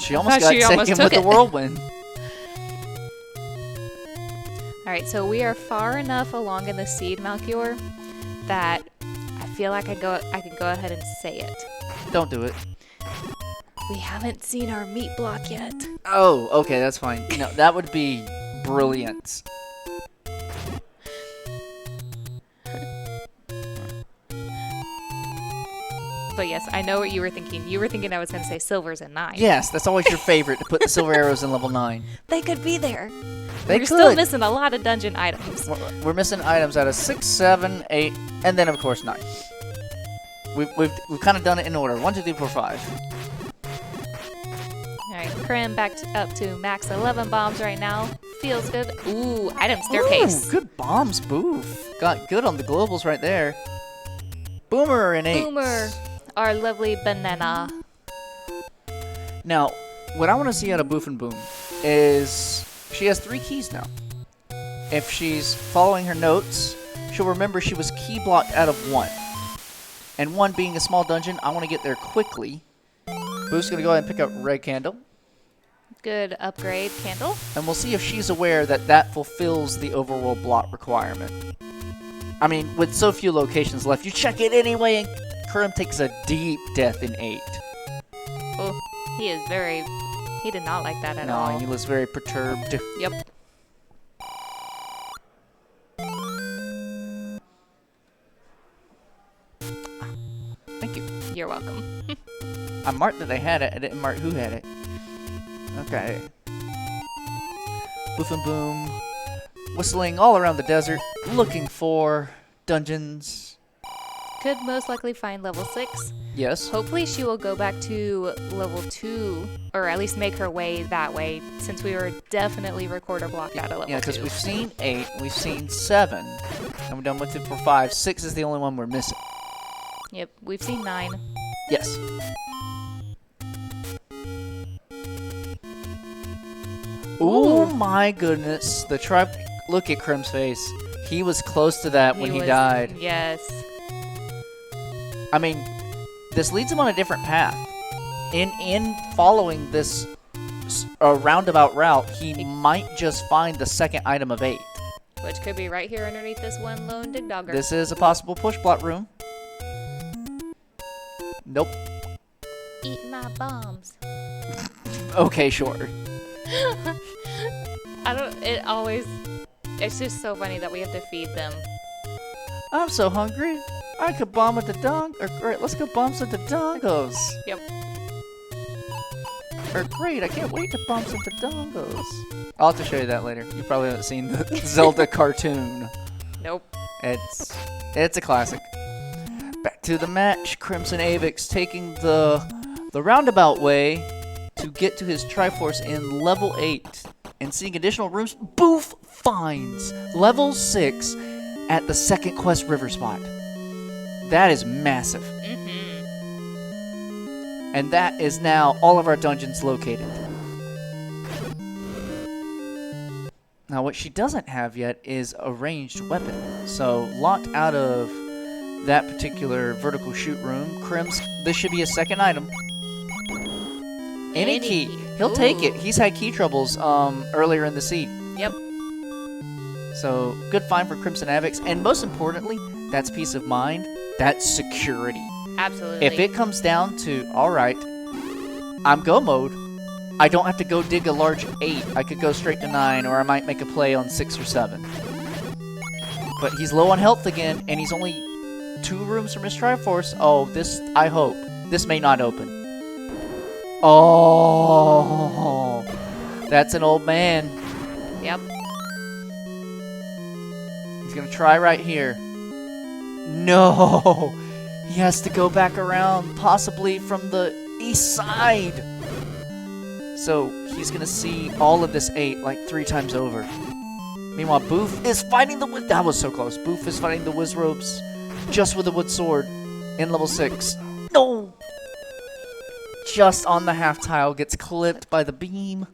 She almost got taken with the whirlwind. All right, so we are far enough along in the seed, Malchior, that I feel like I can go ahead and say it. Don't do it. We haven't seen our meat block yet. Oh, okay, that's fine. No, that would be brilliant. But yes, I know what you were thinking. You were thinking I was going to say silvers and 9. Yes, that's always your favorite, to put the silver arrows in level 9. They could be there. We're still missing a lot of dungeon items. We're missing items out of 6, 7, 8, and then of course 9. We've kind of done it in order. 1, 2, 3, 4, 5. All right, Crim back up to max 11 bombs right now. Feels good. Ooh, item staircase. Ooh, good bombs, Boof. Got good on the globals right there. Boomer in 8. Boomer, our lovely banana. Now, what I want to see out of Bewfmbewn is she has 3 keys now. If she's following her notes, she'll remember she was key blocked out of 1. And 1 being a small dungeon, I want to get there quickly. Boof's going to go ahead and pick up red candle. Good upgrade candle. And we'll see if she's aware that that fulfills the overworld block requirement. I mean, with so few locations left, you check it anyway, and Crim takes a deep death in 8. Oh, he did not like that at all. No, he was very perturbed. Yep. Thank you. You're welcome. I marked that they had it. I didn't mark who had it. Okay. Bewfmbewn, whistling all around the desert, looking for dungeons. Could most likely find level 6. Yes. Hopefully she will go back to level 2, or at least make her way that way, since we were definitely recorder blocked out of level 2. Yeah, because we've seen 8, we've seen 7, and we're done with it for 5. 6 is the only one we're missing. Yep, we've seen 9. Yes. Oh my goodness. The tribe. Look at Crim's face. He was close to that when he died. Yes. I mean, this leads him on a different path. In following this roundabout route, he might just find the second item of 8. Which could be right here underneath this one lone dig dogger. This is a possible push block room. Nope. Eat my bombs. Okay, sure. It's just so funny that we have to feed them. I'm so hungry. I could bomb at the let's go bomb some of the dongos. Yep. Or great, I can't wait to bomb some Fadongos. I'll have to show you that later. You probably haven't seen the Zelda cartoon. Nope. It's a classic. Back to the match. CrimsonAvix taking the roundabout way to get to his Triforce in level 8 and seeing additional rooms. Boof finds level 6 at the second quest river spot. That is massive. And that is now all of our dungeons located. Now what she doesn't have yet is a ranged weapon. So locked out of that particular vertical shoot room, this should be a second item. Any key. He'll take it. He's had key troubles earlier in the seed. Yep. So good find for CrimsonAvix. And most importantly, that's peace of mind. That's security. Absolutely. If it comes down to, alright, I'm go mode, I don't have to go dig a large 8. I could go straight to 9, or I might make a play on 6 or 7. But he's low on health again, and he's only 2 rooms from his Triforce. Oh, this, I hope. This may not open. Oh, that's an old man. Yep. He's going to try right here. No. He has to go back around, possibly from the east side. So he's going to see all of this 8 like 3 times over. Meanwhile, Boof is fighting the... That was so close. Boof is fighting the Wizrobes just with a wood sword in level 6. No! Just on the half tile, gets clipped by the beam.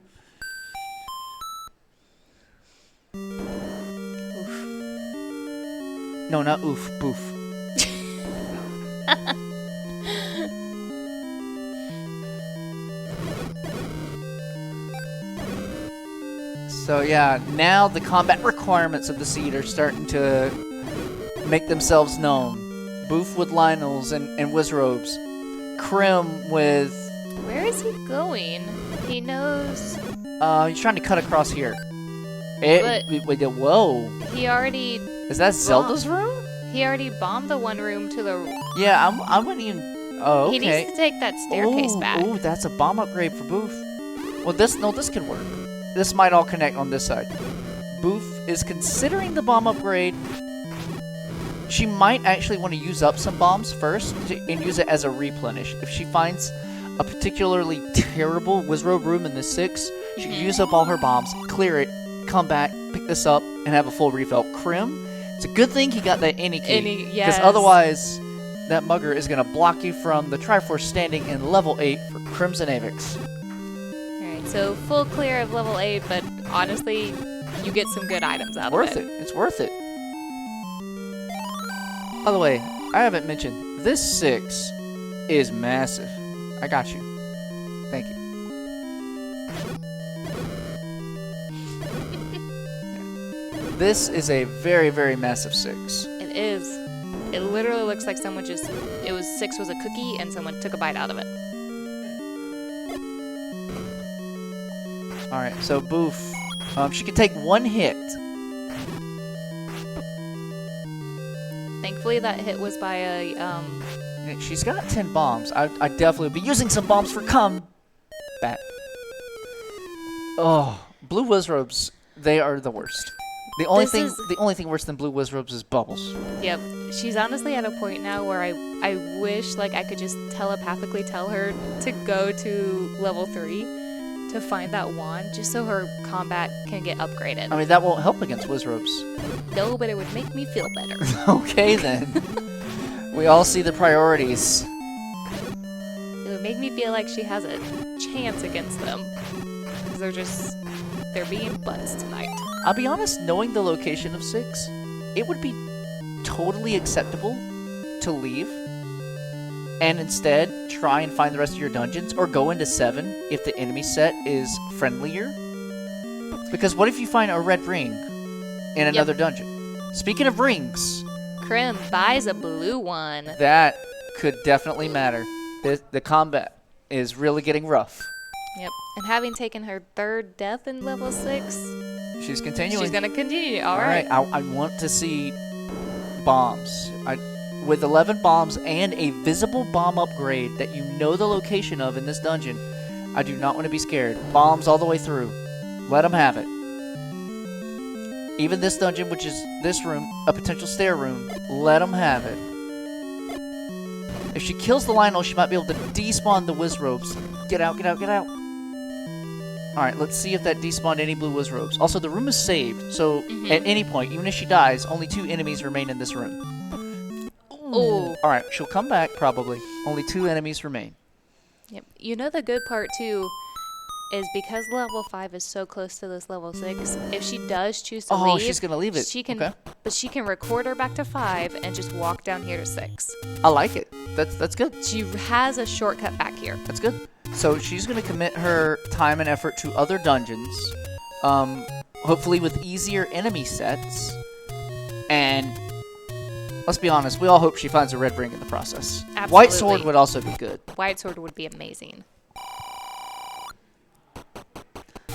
Oof. No, not oof. Boof. So yeah, now the combat requirements of the seed are starting to make themselves known. Boof with Lionels and Wizrobes. Crim with... Where is he going? He knows... he's trying to cut across here. Whoa. He already... Is that Zelda's room? He already bombed the one room to the... Yeah, I wouldn't even... Oh, okay. He needs to take that staircase back. Oh, that's a bomb upgrade for Boof. Well, this could work. This might all connect on this side. Boof is considering the bomb upgrade. She might actually want to use up some bombs first and use it as a replenish. If she finds a particularly terrible Wizrobe room in the 6, she can use up all her bombs, clear it, come back, pick this up, and have a full refill. Crim, it's a good thing he got that any key. Because otherwise, that mugger is going to block you from the Triforce standing in level 8 for CrimsonAvix. Alright, so full clear of level 8, but honestly, you get some good items out of it. It's worth it. By the way, I haven't mentioned, this 6 is massive. I got you. Thank you. This is a very, very massive 6. It is. It literally looks like someone just... 6 was a cookie and someone took a bite out of it. Alright, so Boof. She can take 1 hit. Thankfully that hit was by a... She's got 10 bombs. I definitely would be using some bombs for combat. Oh, blue Wizrobes, they are the worst. The only thing worse than blue Wizrobes is bubbles. Yep. She's honestly at a point now where I wish like I could just telepathically tell her to go to level 3 to find that wand just so her combat can get upgraded. I mean, that won't help against Wizrobes. No, but it would make me feel better. Okay, then. We all see the priorities. It would make me feel like she has a chance against them. Because they're being butts tonight. I'll be honest, knowing the location of 6, it would be totally acceptable to leave and instead try and find the rest of your dungeons, or go into 7 if the enemy set is friendlier. Because what if you find a red ring in another dungeon? Speaking of rings... Crim buys a blue one. That could definitely matter. The combat is really getting rough. Yep. And having taken her 3rd death in level 6... She's continuing. She's going to continue. All right. I want to see bombs. With 11 bombs and a visible bomb upgrade that you know the location of in this dungeon, I do not want to be scared. Bombs all the way through. Let them have it. Even this dungeon, which is this room, a potential stair room, let them have it. If she kills the Lionel, she might be able to despawn the Wizrobes. Get out, get out, get out. Alright, let's see if that despawned any blue Wizrobes. Also, the room is saved, so at any point, even if she dies, only 2 enemies remain in this room. Ooh. Alright, she'll come back, probably. Only 2 enemies remain. Yep. You know the good part, too, is because level 5 is so close to this level 6, if she does choose to leave... Oh, she's gonna leave it. She can, okay. But she can record her back to 5 and just walk down here to 6. I like it. That's good. She has a shortcut back here. That's good. So she's gonna commit her time and effort to other dungeons, hopefully with easier enemy sets, and let's be honest, we all hope she finds a red ring in the process. Absolutely. White sword would also be good. White sword would be amazing.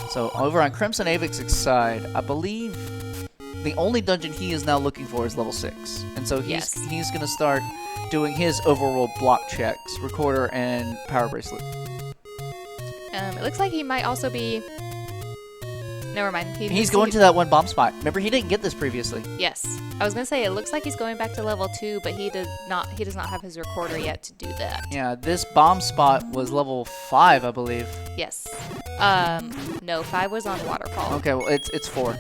So over on CrimsonAvix's side, I believe the only dungeon he is now looking for is level 6. And so he's going to start doing his overworld block checks, recorder and power bracelet. It looks like he might also be... Never mind. He's going to that one bomb spot. Remember, he didn't get this previously. Yes. I was going to say, it looks like he's going back to level 2, but he does not have his recorder yet to do that. Yeah, this bomb spot was level 5, I believe. Yes. No, 5 was on Waterfall. Okay, well, it's 4.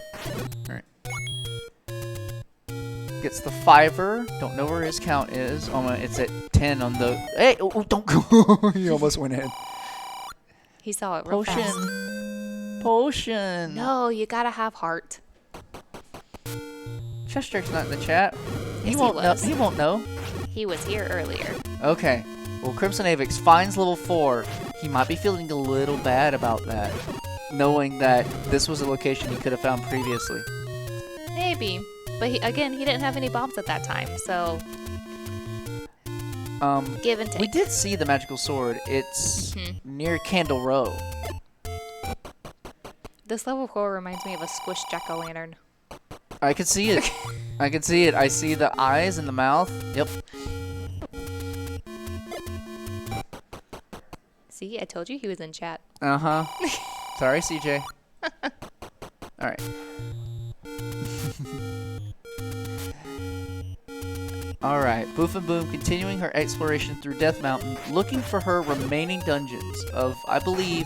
Alright. Gets the 5-er. Don't know where his count is. Oh, it's at 10 on the... Hey! Oh, don't go! He almost went in. He saw it real fast. Potion! No, you gotta have heart. Chester's not in the chat. Yes, He won't know. was. He won't know. He was here earlier. Okay. Well, CrimsonAvix finds level 4. He might be feeling a little bad about that, knowing that this was a location he could have found previously. Maybe. But he didn't have any bombs at that time, so... give and take. We did see the magical sword. It's near Candle Row. This level 4 reminds me of a squished jack-o'-lantern. I can see it. I can see it. I see the eyes and the mouth. Yep. See, I told you he was in chat. Uh-huh. Sorry, CJ. Alright. Alright, Bewfmbewn continuing her exploration through Death Mountain, looking for her remaining dungeons of, I believe,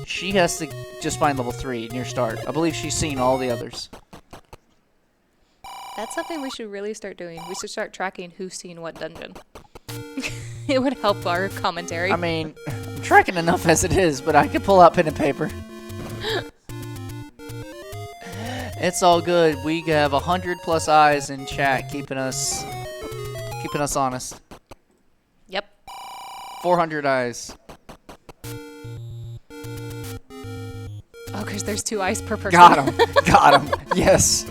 she has to just find level 3 near start. I believe she's seen all the others. That's something we should really start doing. We should start tracking who's seen what dungeon. It would help our commentary. I mean, I'm tracking enough as it is, but I could pull out pen and paper. It's all good. We have 100+ eyes in chat keeping us honest. Yep. 400 eyes. Oh, because there's 2 eyes per person. Got him. Got him. Yes.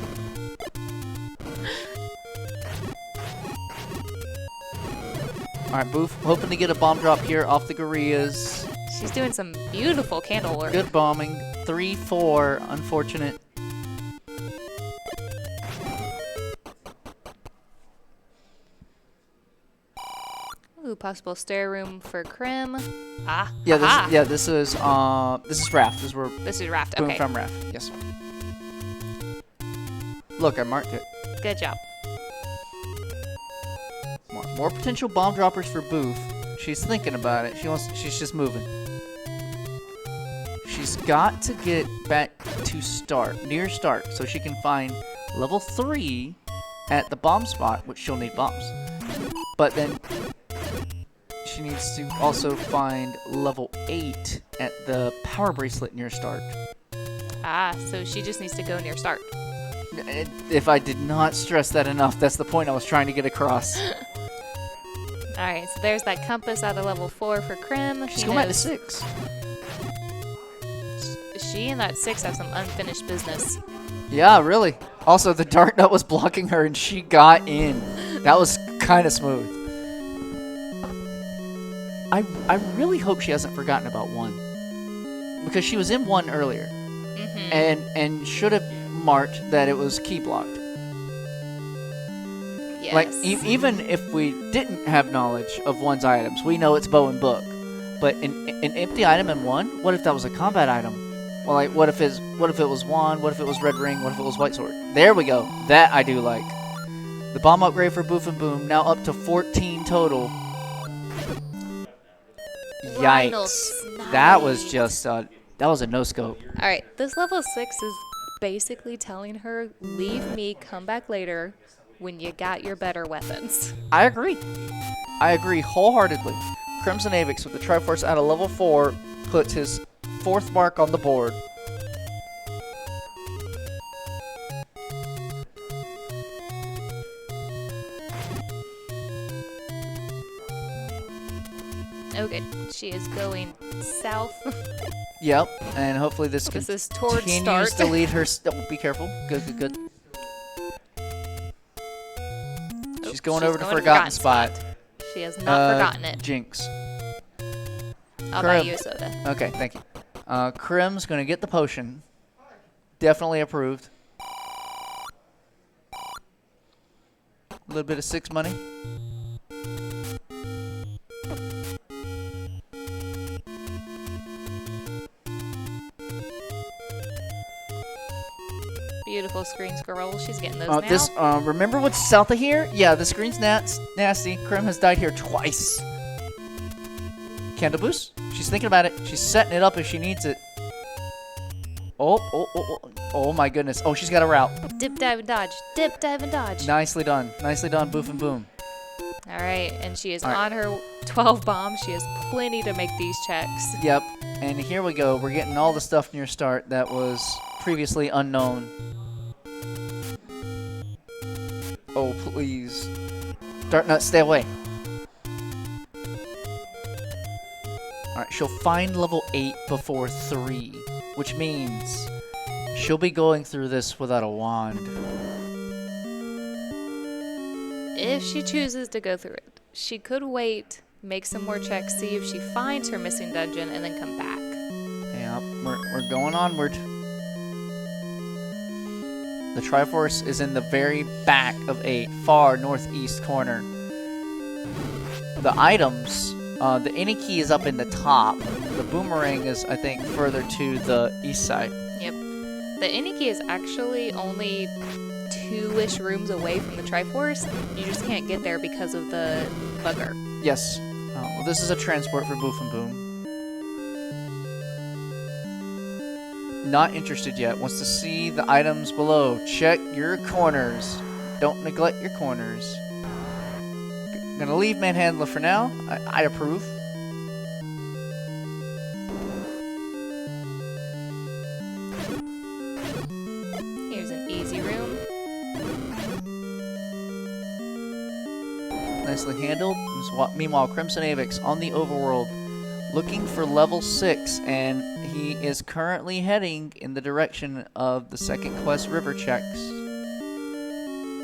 Alright, Boof, hoping to get a bomb drop here off the Gorillas. She's doing some beautiful candle work. Good bombing. 3-4. Unfortunate. Ooh, possible stair room for Crim. Ah. Yeah, this is Raft. This is Raft. Boom Okay. from Raft. Yes. Look, I marked it. Good job. More potential bomb droppers for Boof. She's thinking about it. She's just moving. She's got to get back to near start, so she can find level 3 at the bomb spot, which she'll need bombs. But then she needs to also find level 8 at the power bracelet near start. Ah, so she just needs to go near start. If I did not stress that enough, that's the point I was trying to get across. Alright, so there's that compass out of level 4 for Crim. She's going back to 6. She and that 6 have some unfinished business. Yeah, really. Also, the dart nut was blocking her and she got in. That was kind of smooth. I really hope she hasn't forgotten about 1. Because she was in 1 earlier. And should have marked that it was key blocked. Yes. Like, even if we didn't have knowledge of 1's items, we know it's bow and book. But an empty item in one? What if that was a combat item? Well, like, what if it was wand? What if it was red ring? What if it was white sword? There we go. That I do like. The bomb upgrade for Bewfmbewn now up to 14 total. Yikes. That was just, that was a no-scope. All right, this level 6 is basically telling her, leave me, come back later when you got your better weapons. I agree. I agree wholeheartedly. CrimsonAvix with the Triforce at a level 4 puts his 4th mark on the board. Okay, she is going south. Yep, and hopefully this is towards continues start. to lead her. Be careful. Good, good, good. She's going over to Forgotten Spot. She has not forgotten it. Jinx. I'll buy you a soda. Okay, thank you. Crim's going to get the potion. Definitely approved. A little bit of 6 money. Beautiful screen scroll. She's getting those now. This, remember what's south of here? Yeah, the screen's nasty. Crim has died here twice. Candle boost? She's thinking about it. She's setting it up if she needs it. Oh my goodness. Oh, she's got a route. Dip, dive, and dodge. Dip, dive, and dodge. Nicely done. Nicely done, Bewfmbewn. All right, and she is on her 12 bombs. She has plenty to make these checks. Yep, and here we go. We're getting all the stuff near start that was previously unknown. Oh, please. Dartnut, stay away. Alright, she'll find level 8 before 3, which means she'll be going through this without a wand. If she chooses to go through it, she could wait, make some more checks, see if she finds her missing dungeon, and then come back. Yep, we're going onward. The Triforce is in the very back of 8, far northeast corner. The items, the any key is up in the top. The boomerang is, I think, further to the east side. Yep. The any key is actually only 2-ish rooms away from the Triforce. You just can't get there because of the bugger. Yes. Well, this is a transport for Bewfmbewn. Not interested yet. Wants to see the items below. Check your corners. Don't neglect your corners. Gonna leave Manhandler for now. I approve. Here's an easy room. Nicely handled. Meanwhile, CrimsonAvix on the overworld looking for level 6, and he is currently heading in the direction of the second quest, River Checks.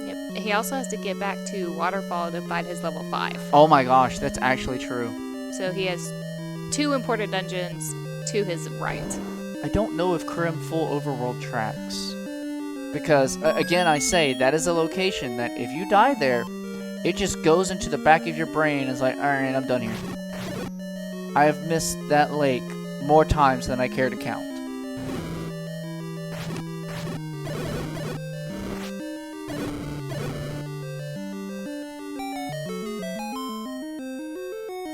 Yep. He also has to get back to Waterfall to find his level 5. Oh my gosh, that's actually true. So he has 2 important dungeons to his right. I don't know if Crim full overworld tracks. Because, again, I say, that is a location that if you die there, it just goes into the back of your brain and is like, alright, I'm done here. I have missed that lake more times than I care to count.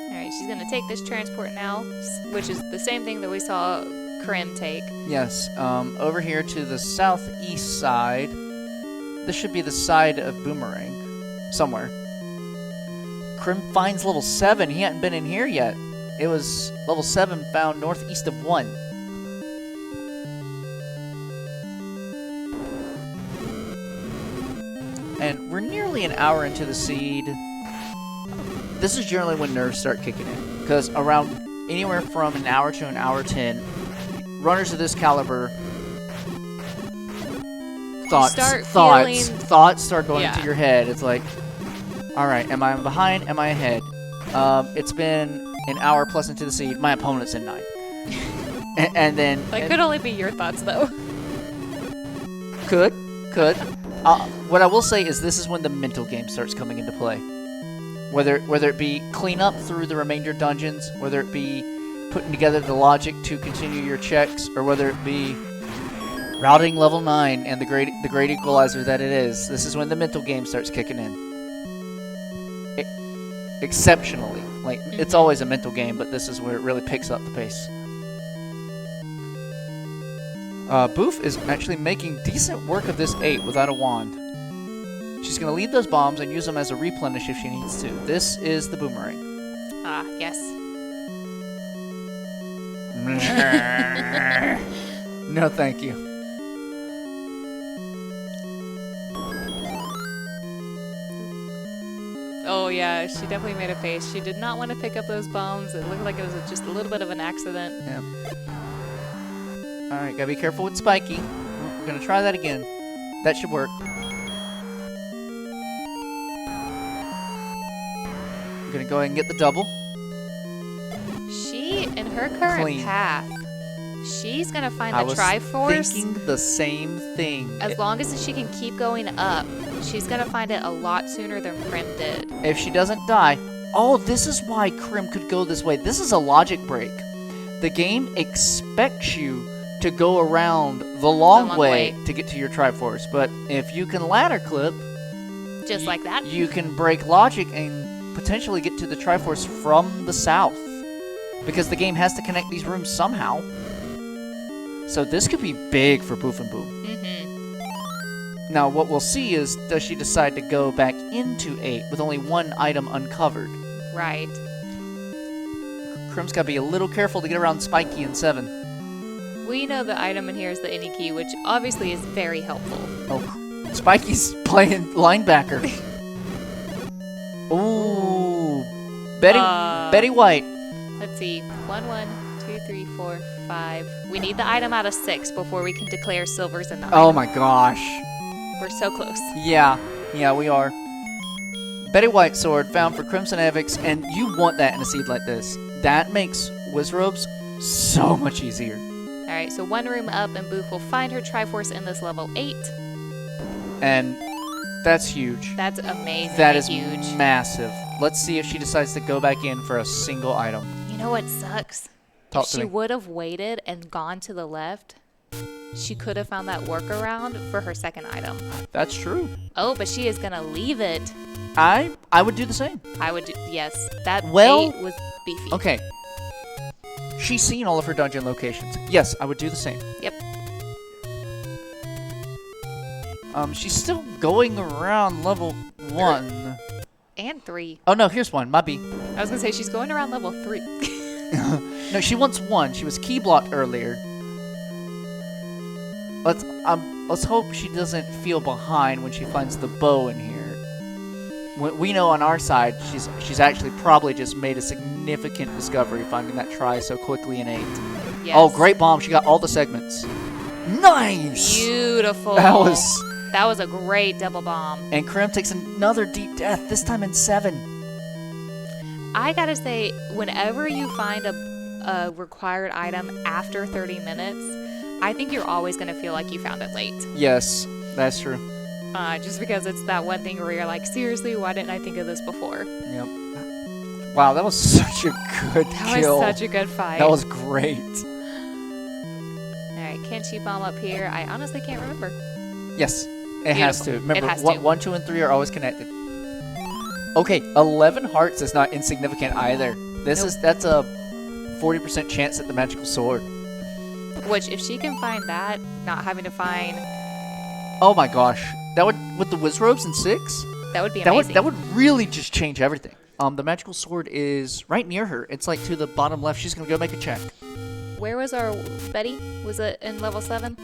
Alright, she's going to take this transport now, which is the same thing that we saw Crim take. Yes, over here to the southeast side. This should be the side of Boomerang. Somewhere. Crim finds level 7. He hadn't been in here yet. It was level 7 found northeast of 1. And we're nearly an hour into the seed. This is generally when nerves start kicking in. Because around anywhere from an hour to an hour 10, runners of this caliber, thoughts start going through your head. It's like, alright, am I behind? Am I ahead? It's been an hour plus into the seed. My opponent's in 9. and then... That could only be your thoughts, though. Could. What I will say is this is when the mental game starts coming into play. Whether it be clean up through the remainder dungeons, whether it be putting together the logic to continue your checks, or whether it be routing level 9 and the great equalizer that it is. This is when the mental game starts kicking in. Exceptionally. Like, it's always a mental game, but this is where it really picks up the pace. Boof is actually making decent work of this 8 without a wand. She's going to leave those bombs and use them as a replenish if she needs to. This is the boomerang. Ah, yes. No, thank you. Oh, yeah, she definitely made a face. She did not want to pick up those bombs. It looked like it was just a little bit of an accident. Yeah. Alright, gotta be careful with Spiky. We're gonna try that again. That should work. I'm gonna go ahead and get the double. She, in her current Clean. path, she's gonna find the I was Triforce. thinking the same thing. As long as she can keep going up, she's gonna find it a lot sooner than Prim did. If she doesn't die... Oh, this is why Crim could go this way. This is a logic break. The game expects you to go around the long way to get to your Triforce, but if you can ladder clip... Just like that? You can break logic and potentially get to the Triforce from the south. Because the game has to connect these rooms somehow. So this could be big for Bewfmbewn. Now, what we'll see is, does she decide to go back into 8 with only one item uncovered? Right. Crim's got to be a little careful to get around Spiky in 7. We know the item in here is the any key, which obviously is very helpful. Oh, Spiky's playing linebacker. Ooh. Betty White. Let's see. 1, 1, 2, 3, 4, 5. We need the item out of 6 before we can declare silvers in the Oh item. my gosh. We're so close. Yeah, we are. Betty White sword found for CrimsonAvix, and you want that in a seed like this. That makes Wizrobes so much easier. Alright, so one room up and Boof will find her Triforce in this level 8. And that's huge. That's amazing. That is huge. massive. Let's see if she decides to go back in for a single item. You know what sucks? Talk If to she me. would have waited and gone to the left, she could have found that workaround for her second item. That's true. Oh, but she is gonna leave it. I would do the same. I would do, yes. That Well, 8 was beefy. Okay. She's seen all of her dungeon locations. Yes, I would do the same. Yep. She's still going around level 1. And 3. Oh no, here's one. My B. I was gonna say she's going around level 3. No, she wants 1. She was key blocked earlier. Let's hope she doesn't feel behind when she finds the bow in here. We know on our side she's actually probably just made a significant discovery finding that try so quickly in 8. Yes. Oh, great bomb! She got all the segments. Nice. Beautiful. That was a great double bomb. And Crim takes another deep death. This time in 7. I gotta say, whenever you find a required item after 30 minutes, I think you're always gonna feel like you found it late. Yes, that's true. Just because it's that one thing where you're like, seriously, why didn't I think of this before? Yep. Wow, that was such a good kill. That was such a good fight. That was great. Alright, can she bomb up here? I honestly can't remember. Yes, it has to. Remember, It has to. 1, 2, and 3 are always connected. Okay, 11 hearts is not insignificant either. That's a 40% chance at the magical sword. Which, if she can find that, not having to find... Oh my gosh. That would, with the Wizrobes in 6? That would be amazing. That would really just change everything. The magical sword is right near her. It's like to the bottom left. She's gonna go make a check. Where was our Betty? Was it in level 7?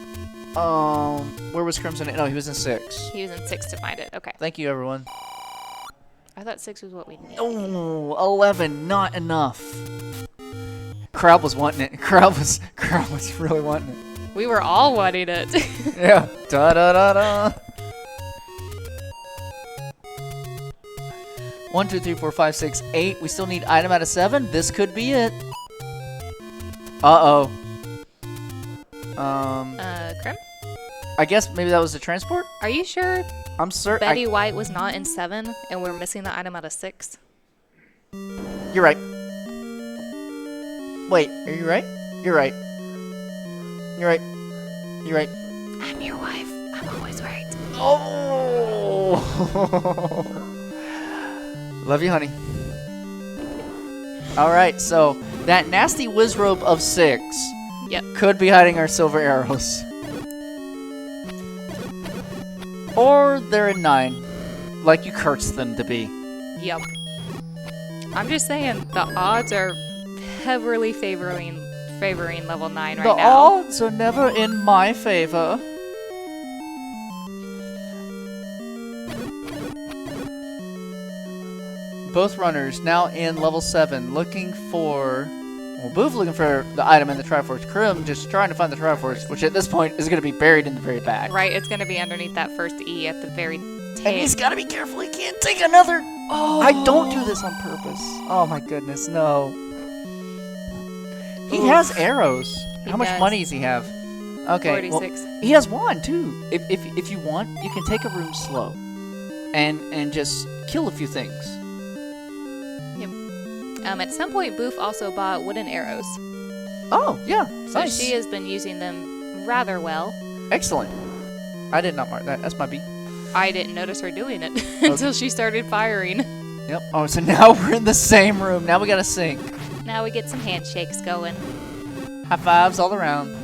Where was Crimson? No, he was in 6. He was in 6 to find it. Okay. Thank you, everyone. I thought 6 was what we needed. Oh, 11, not enough. Crowd was wanting it. Crowd was really wanting it. We were all wanting it. Yeah. Da da da da. 1, 2, 3, 4, 5, 6, 8. We still need item out of 7. This could be it. Uh-oh. Crim? I guess maybe that was the transport? Are you sure I'm certain. Betty White was not in 7 and we're missing the item out of 6? You're right. Wait, are you right? You're right. You're right. You're right. I'm your wife. I'm always right. Oh! Love you, honey. Alright, so that nasty whiz robe of 6 could be hiding our silver arrows. Or they're in 9, like you cursed them to be. Yep. I'm just saying, the odds are heavily favoring level 9 right The now. odds are never in my favor. Both runners now in level 7, looking for... Well, Bewf looking for the item in the Triforce. Crim just trying to find the Triforce, which at this point is going to be buried in the very back. Right, it's going to be underneath that first E at the very tail. And he's got to be careful. He can't take another... Oh! I don't do this on purpose. Oh my goodness, no. He has arrows. How much money does he have? Okay, 46. well, he has one too. If you want, you can take a room slow, and just kill a few things. Yep. At some point, Bewf also bought wooden arrows. Oh yeah, So nice. she has been using them rather well. Excellent. I did not mark that. That's my B. I didn't notice her doing it until she started firing. Yep. Oh, so now we're in the same room. Now we got to sync. Now we get some handshakes going. High fives all around.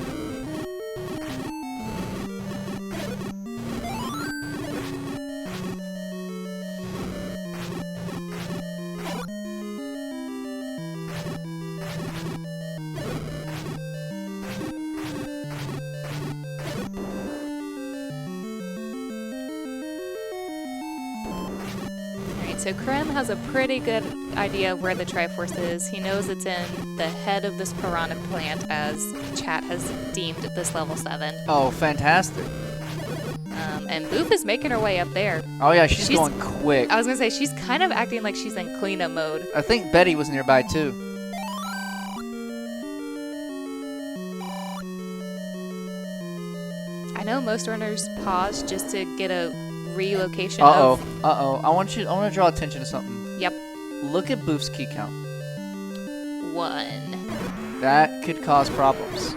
So Crim has a pretty good idea of where the Triforce is. He knows it's in the head of this piranha plant, as chat has deemed this level 7. Oh, fantastic. And Bewf is making her way up there. Oh yeah, she's going quick. I was going to say, she's kind of acting like she's in cleanup mode. I think Betty was nearby too. I know most runners pause just to get a relocation Uh-oh. of... Uh-oh. I want to draw attention to something. Yep. Look at Bewf's key count. 1. That could cause problems.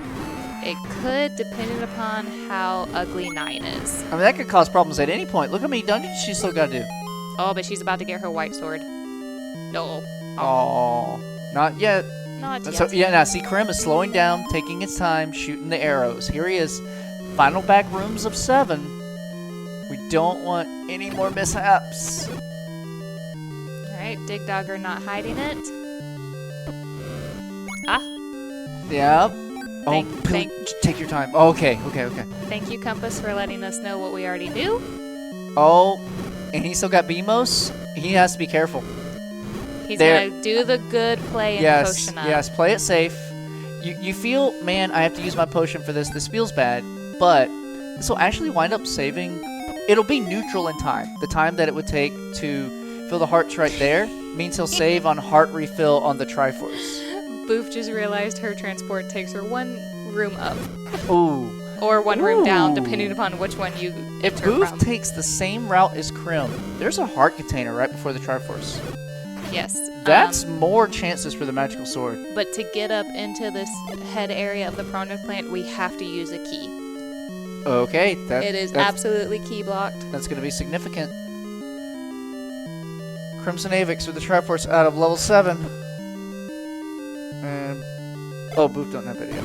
It could, depending upon how ugly 9 is. I mean, that could cause problems at any point. Look how many dungeons she's still got to do. Oh, but she's about to get her white sword. No. Oh, not yet. Not yet. So, yeah, now see, Crim is slowing down, taking his time, shooting the arrows. Here he is. Final back rooms of 7. We don't want any more mishaps. Alright, Dig Dogger not hiding it. Ah. Yep. Thank- Take your time. Oh, okay. Thank you, Compass, for letting us know what we already knew. Oh, and he still got BMOS. He has to be careful. He's going to do the good play and potion up. Yes, play it safe. You feel, man, I have to use my potion for this. This feels bad. But this will actually wind up saving. It'll be neutral in time. The time that it would take to fill the hearts right there means he'll save on heart refill on the Triforce. Bewf just realized her transport takes her 1 room up. Ooh. Or 1 room down, depending upon which one you If enter Bewf from. takes the same route as Crim, there's a heart container right before the Triforce. Yes. That's more chances for the magical sword. But to get up into this head area of the piranha plant, we have to use a key. Okay. It is absolutely key blocked. That's going to be significant. CrimsonAvix with the Triforce out of level 7. And oh, Bewf don't have video.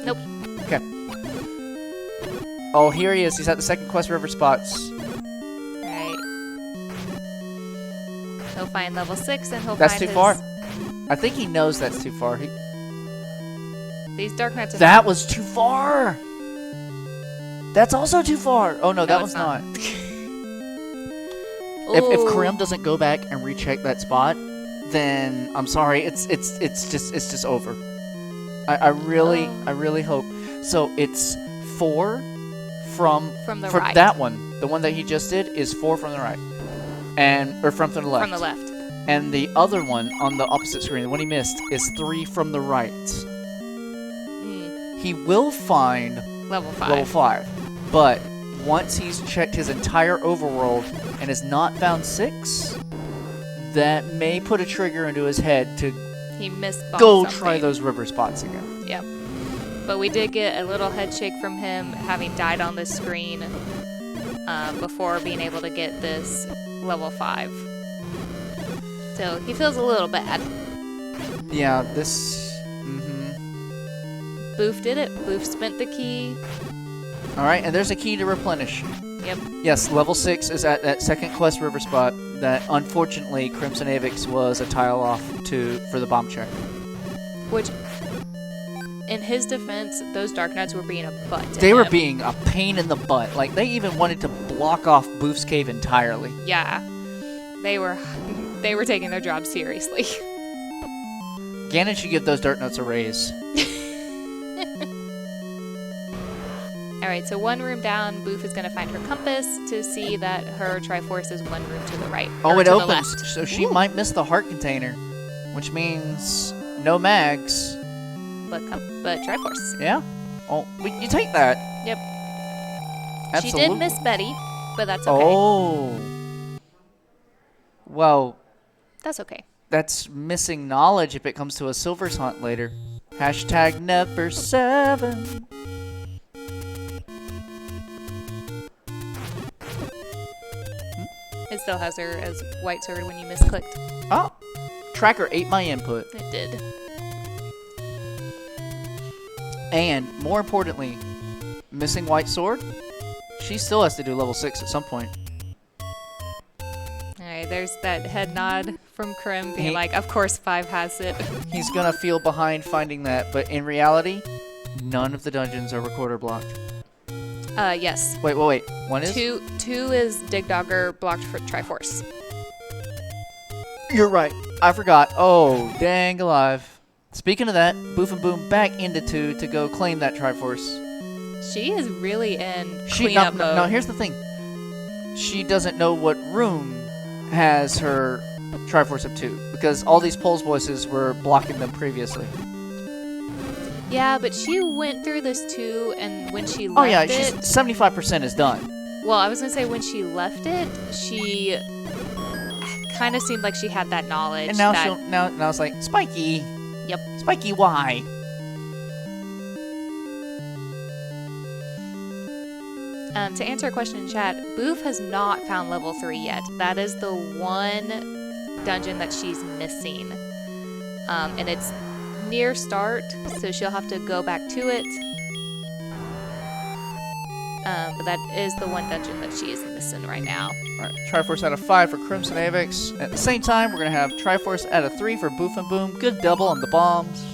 Nope. Okay. Oh, here he is. He's at the second quest river spots. Right. He'll find level 6 and he'll That's find too his... far. I think he knows that's too far. These Dark Knights... That was too far! That's also too far! Oh no, that one's it's not. If Crim doesn't go back and recheck that spot, then I'm sorry, it's just over. I really hope. So it's 4 from the right. That one. The one that he just did is 4 from the right. Or from the left. From the left. And the other one on the opposite screen, the one he missed, is 3 from the right. He will find level 5. Level 5. But once he's checked his entire overworld and has not found 6, that may put a trigger into his head to He missed go try those river spots again. Yep. But we did get a little head shake from him having died on the screen before being able to get this level 5. So he feels a little bad. Yeah, this... Boof did it. Boof spent the key. Alright, and there's a key to replenish. Yep. Yes, level 6 is at that second quest river spot that unfortunately CrimsonAvix was a tile off for the bomb check. Which, in his defense, those Dark Knights were being a butt to They were him. being a pain in the butt. Like, they even wanted to block off Boof's cave entirely. Yeah. They were taking their job seriously. Ganon should give those Dirt Notes a raise. Alright, so one room down, Boof is going to find her compass to see that her Triforce is one room to the right. Oh, or it to the opens. left. So she might miss the heart container, which means no mags. But Triforce. Yeah? Oh, you take that. Yep. Absolutely. She did miss Betty, but that's okay. Oh. Well, That's okay. that's missing knowledge if it comes to a Silver's hunt later. Hashtag never 7. It still has her as White Sword when you misclicked. Oh. Tracker ate my input. It did. And, more importantly, missing White Sword, she still has to do level 6 at some point. Alright, there's that head nod from Krim being like, of course 5 has it. He's gonna feel behind finding that, but in reality, none of the dungeons are recorder blocked. Yes. Wait. One is? 2 is Dig Dogger blocked for Triforce. You're right. I forgot. Oh, dang alive. Speaking of that, Bewfmbewn back into 2 to go claim that Triforce. She is really in She cleanup mode. No, here's the thing. She doesn't know what room has her Triforce of 2 because all these Pulse voices were blocking them previously. Yeah, but she went through this too, and when she left Oh yeah, it... she's 75% is done. Well, I was going to say when she left it, she kind of seemed like she had that knowledge. And now that, now it's like, Spiky. Yep. Spiky, why? To answer a question in chat, Boof has not found level 3 yet. That is the one dungeon that she's missing. And it's near start, so she'll have to go back to it. But that is the one dungeon that she is missing right now. Alright, Triforce out of 5 for CrimsonAvix. At the same time, we're going to have Triforce out of 3 for Bewfmbewn. Good double on the bombs.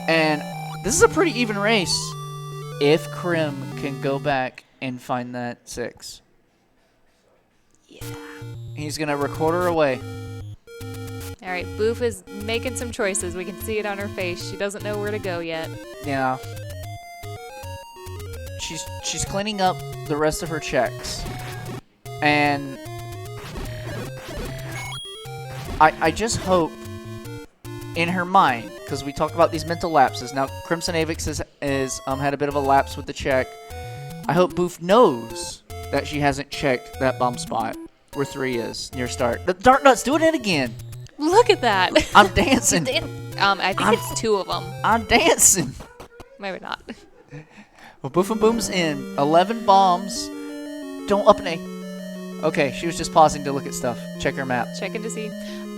And this is a pretty even race if Krim can go back and find that 6. Yeah. He's going to record her away. Alright, Boof is making some choices. We can see it on her face. She doesn't know where to go yet. Yeah. She's cleaning up the rest of her checks. And I just hope in her mind, because we talk about these mental lapses. Now CrimsonAvix is had a bit of a lapse with the check. I hope Boof knows that she hasn't checked that bomb spot where 3 is near start. The Dark Nuts doing it again. Look at that. I'm dancing. I think it's 2 of them. I'm dancing. Maybe not. Well, Bewfmbewn's in 11 bombs. Don't up an A. Okay, she was just pausing to look at stuff. Check her map. Checking to see.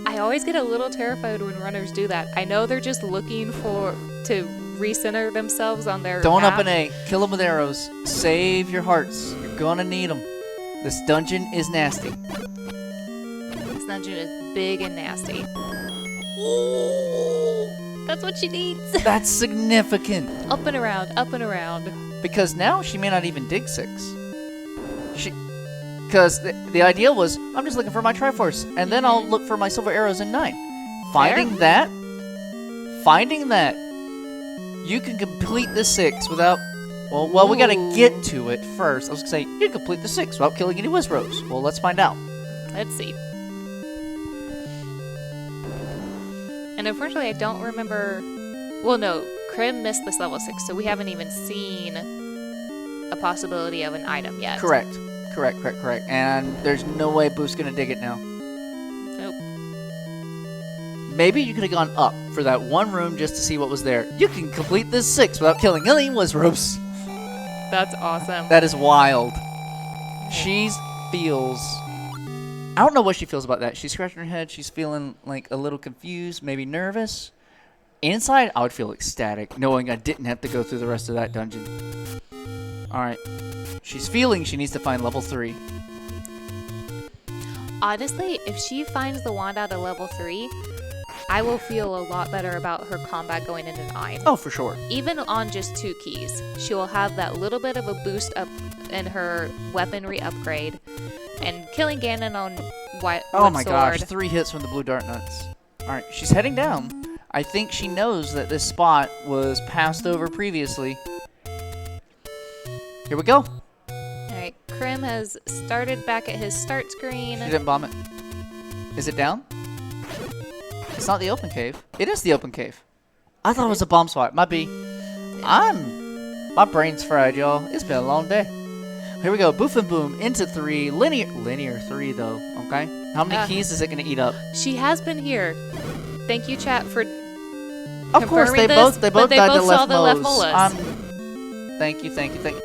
I always get a little terrified when runners do that. I know they're just looking to recenter themselves on their Don't map. up an A. Kill them with arrows. Save your hearts. You're gonna need them. This dungeon is nasty. This dungeon is big and nasty. That's what she needs. That's significant. Up and around, up and around. Because now she may not even dig 6. Because the idea was, I'm just looking for my Triforce, and then I'll look for my silver arrows in 9. Finding that, you can complete the 6 without... Well, we gotta get to it first. I was gonna say, you can complete the 6 without killing any Wizros. Well, let's find out. Let's see. And unfortunately, I don't remember... Well, no, Krim missed this level 6, so we haven't even seen a possibility of an item yet. Correct. And there's no way Boof's gonna dig it now. Maybe you could have gone up for that one room just to see what was there. You can complete this 6 without killing any Wizrobes. That's awesome. That is wild. She feels... I don't know what she feels about that. She's scratching her head. She's feeling like a little confused, maybe nervous. Inside, I would feel ecstatic, knowing I didn't have to go through the rest of that dungeon. Alright. She's feeling she needs to find level 3. Honestly, if she finds the wand out of level 3, I will feel a lot better about her combat going into 9. Oh, for sure. Even on just 2 keys, she will have that little bit of a boost up in her weaponry upgrade. And killing Ganon on Oh my sword. gosh, 3 hits from the blue dart nuts. Alright, she's heading down. I think she knows that this spot was passed over previously. Here we go. Alright, Crim has started back at his start screen. She didn't bomb it. Is it down? It's not the open cave. It is the open cave. I thought it was a bomb spot. Might be. My brain's fried, y'all. It's been a long day. Here we go. Bewfmbewn into 3. Linear 3, though. Okay? How many keys is it going to eat up? She has been here. Thank you, chat, for Of course, they this, both died to saw the left moles. molas. Thank you.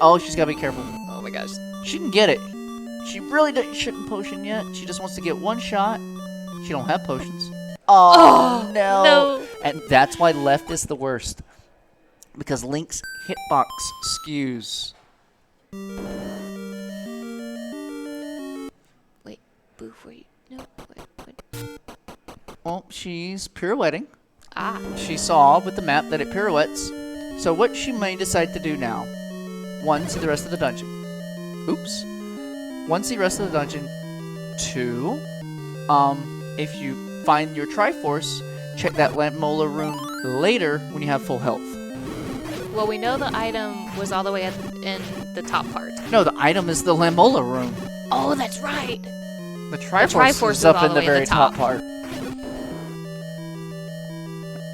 Oh, she's got to be careful. Oh my gosh. She can get it. She really shouldn't potion yet. She just wants to get one shot. She don't have potions. Oh, no. And that's why left is the worst. Because Link's hitbox skews. Wait, Boof, wait. No, wait. Well, she's pirouetting. Ah. She saw with the map that it pirouettes. So what she may decide to do now. 1, see the rest of the dungeon. Oops. 1, see the rest of the dungeon. 2, if you find your Triforce, check that Lammola room later when you have full health. Well, we know the item was all the way up in the top part. No, the item is the Lammola room. Oh, that's right. The Triforce is up in the very top part.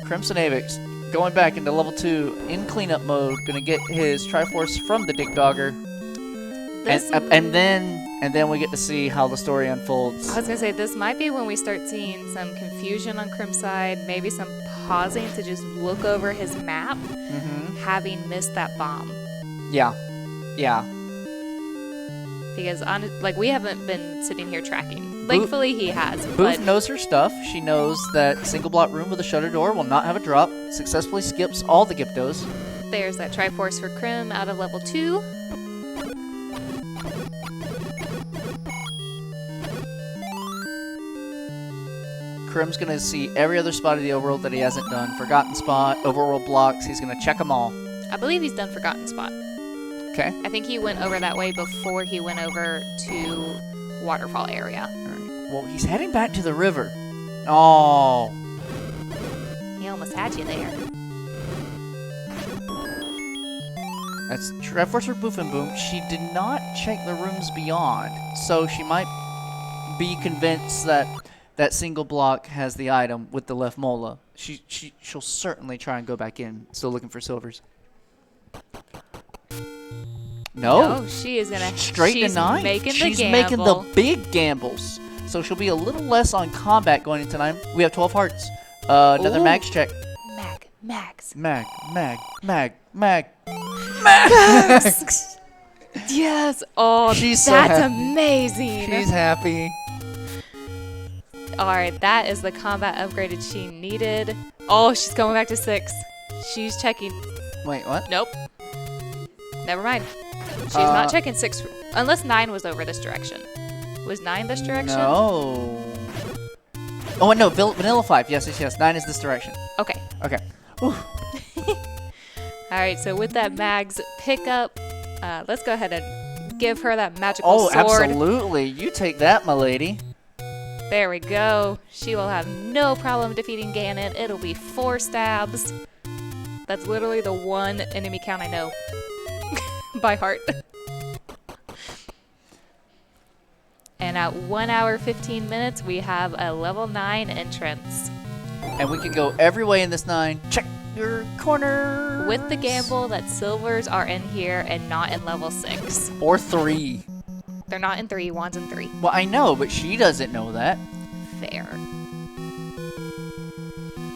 CrimsonAvix going back into level 2 in cleanup mode, gonna get his Triforce from the Dig Dogger. And then we get to see how the story unfolds. I was gonna say, this might be when we start seeing some confusion on Crim's side, maybe some pausing to just look over his map, having missed that bomb. Yeah. Because we haven't been sitting here tracking. Thankfully, he has. Boof knows her stuff. She knows that single block room with a shutter door will not have a drop. Successfully skips all the Gyptos. There's that Triforce for Crim out of level 2. Crim's going to see every other spot of the overworld that he hasn't done. Forgotten spot, overworld blocks. He's going to check them all. I believe he's done Forgotten Spot. Okay. I think he went over that way before he went over to Waterfall area. All right. Well, he's heading back to the river. Oh. He almost had you there. That's Triforce for Bewfmbewn. She did not check the rooms beyond, so she might be convinced that that single block has the item with the left mola. She'll certainly try and go back in, still looking for silvers. No, she is gonna straight to 9. She's making the big gambles, so she'll be a little less on combat going into 9. We have 12 hearts. Another mags check. Mags. Yes. Oh, that's so amazing. She's happy. All right, that is the combat upgraded she needed. Oh, she's going back to 6. She's checking. Wait, what? Nope. Never mind. She's not checking 6, unless 9 was over this direction. Was 9 this direction? No. Oh, no, Vanilla 5. Yes. 9 is this direction. Okay. Whew. All right, so with that Mags pickup, let's go ahead and give her that magical sword. Oh, absolutely. You take that, my lady. There we go. She will have no problem defeating Ganon. It'll be 4 stabs. That's literally the one enemy count I know by heart. And at 1 hour 15 minutes, we have a level 9 entrance. And we can go every way in this 9. Check your corner. With the gamble that silvers are in here and not in level 6. Or 3. They're not in 3, wands in 3. Well, I know, but she doesn't know that. Fair.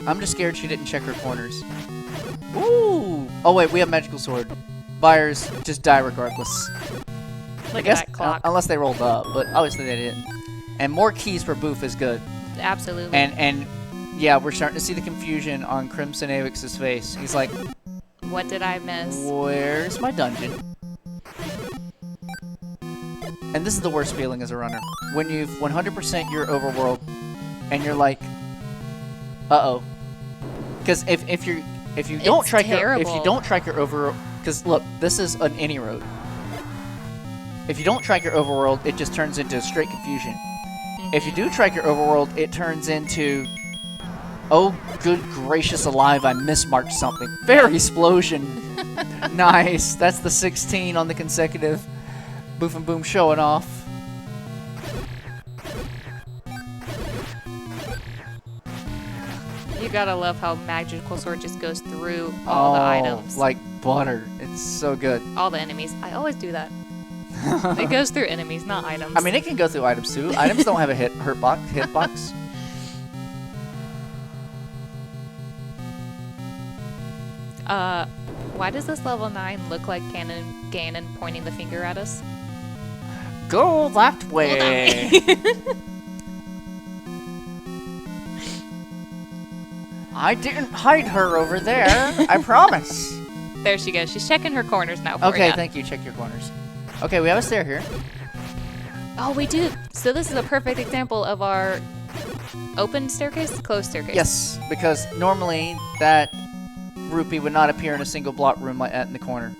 I'm just scared she didn't check her corners. Ooh! Oh wait, we have magical sword. Buyers just die regardless. Look at that clock. Unless they rolled up, but obviously they didn't. And more keys for Bewf is good. Absolutely. And yeah, we're starting to see the confusion on CrimsonAvix's face. He's like, what did I miss? where's my dungeon? And this is the worst feeling as a runner. When you've 100% your overworld and you're like, uh-oh. Because if you don't track your overworld, because look, this is an any road. If you don't track your overworld, it just turns into straight confusion. If you do track your overworld, it turns into, oh, good gracious alive, I mismarked something. Fairy explosion. Nice. That's the 16 on the consecutive. Bewfmbewn showing off. You gotta love how magical sword just goes through all the items. Like butter. It's so good. All the enemies. I always do that. It goes through enemies, not items. I mean, it can go through items too. Items don't have a hitbox. Why does this level 9 look like Ganon pointing the finger at us? Go that way. I didn't hide her over there. I promise. There she goes. She's checking her corners now for Okay, ya. thank you. Check your corners. Okay, we have a stair here. Oh, we do. So this is a perfect example of our open staircase, closed staircase. Yes, because normally that rupee would not appear in a single block room like that in the corner.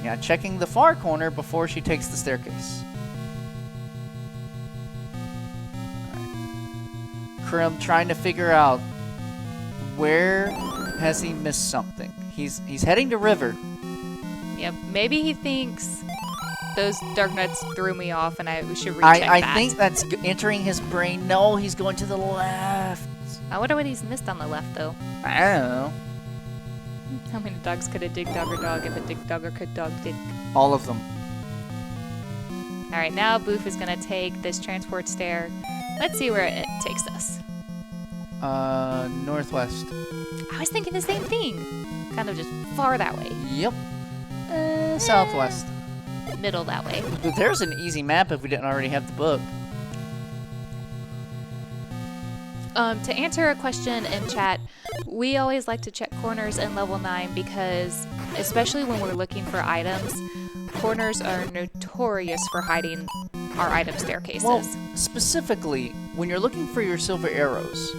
Yeah, checking the far corner before she takes the staircase. Crim trying to figure out where has he missed something. He's heading to river. Yep. Maybe he thinks those dark nuts threw me off, and I should recheck that. I think that's entering his brain. No, he's going to the left. I wonder what he's missed on the left, though. I don't know. How many dogs could a dig dogger dog if a dig dogger could dog dig? All of them. All right, now Bewf is gonna take this transport stair. Let's see where it takes us. Northwest. I was thinking the same thing. Kind of just far that way. Yep. Southwest. Middle that way. But there's an easy map if we didn't already have the book. To answer a question in chat, we always like to check corners in level 9 because, especially when we're looking for items, corners are notorious for hiding our item staircases. Well, specifically, when you're looking for your silver arrows,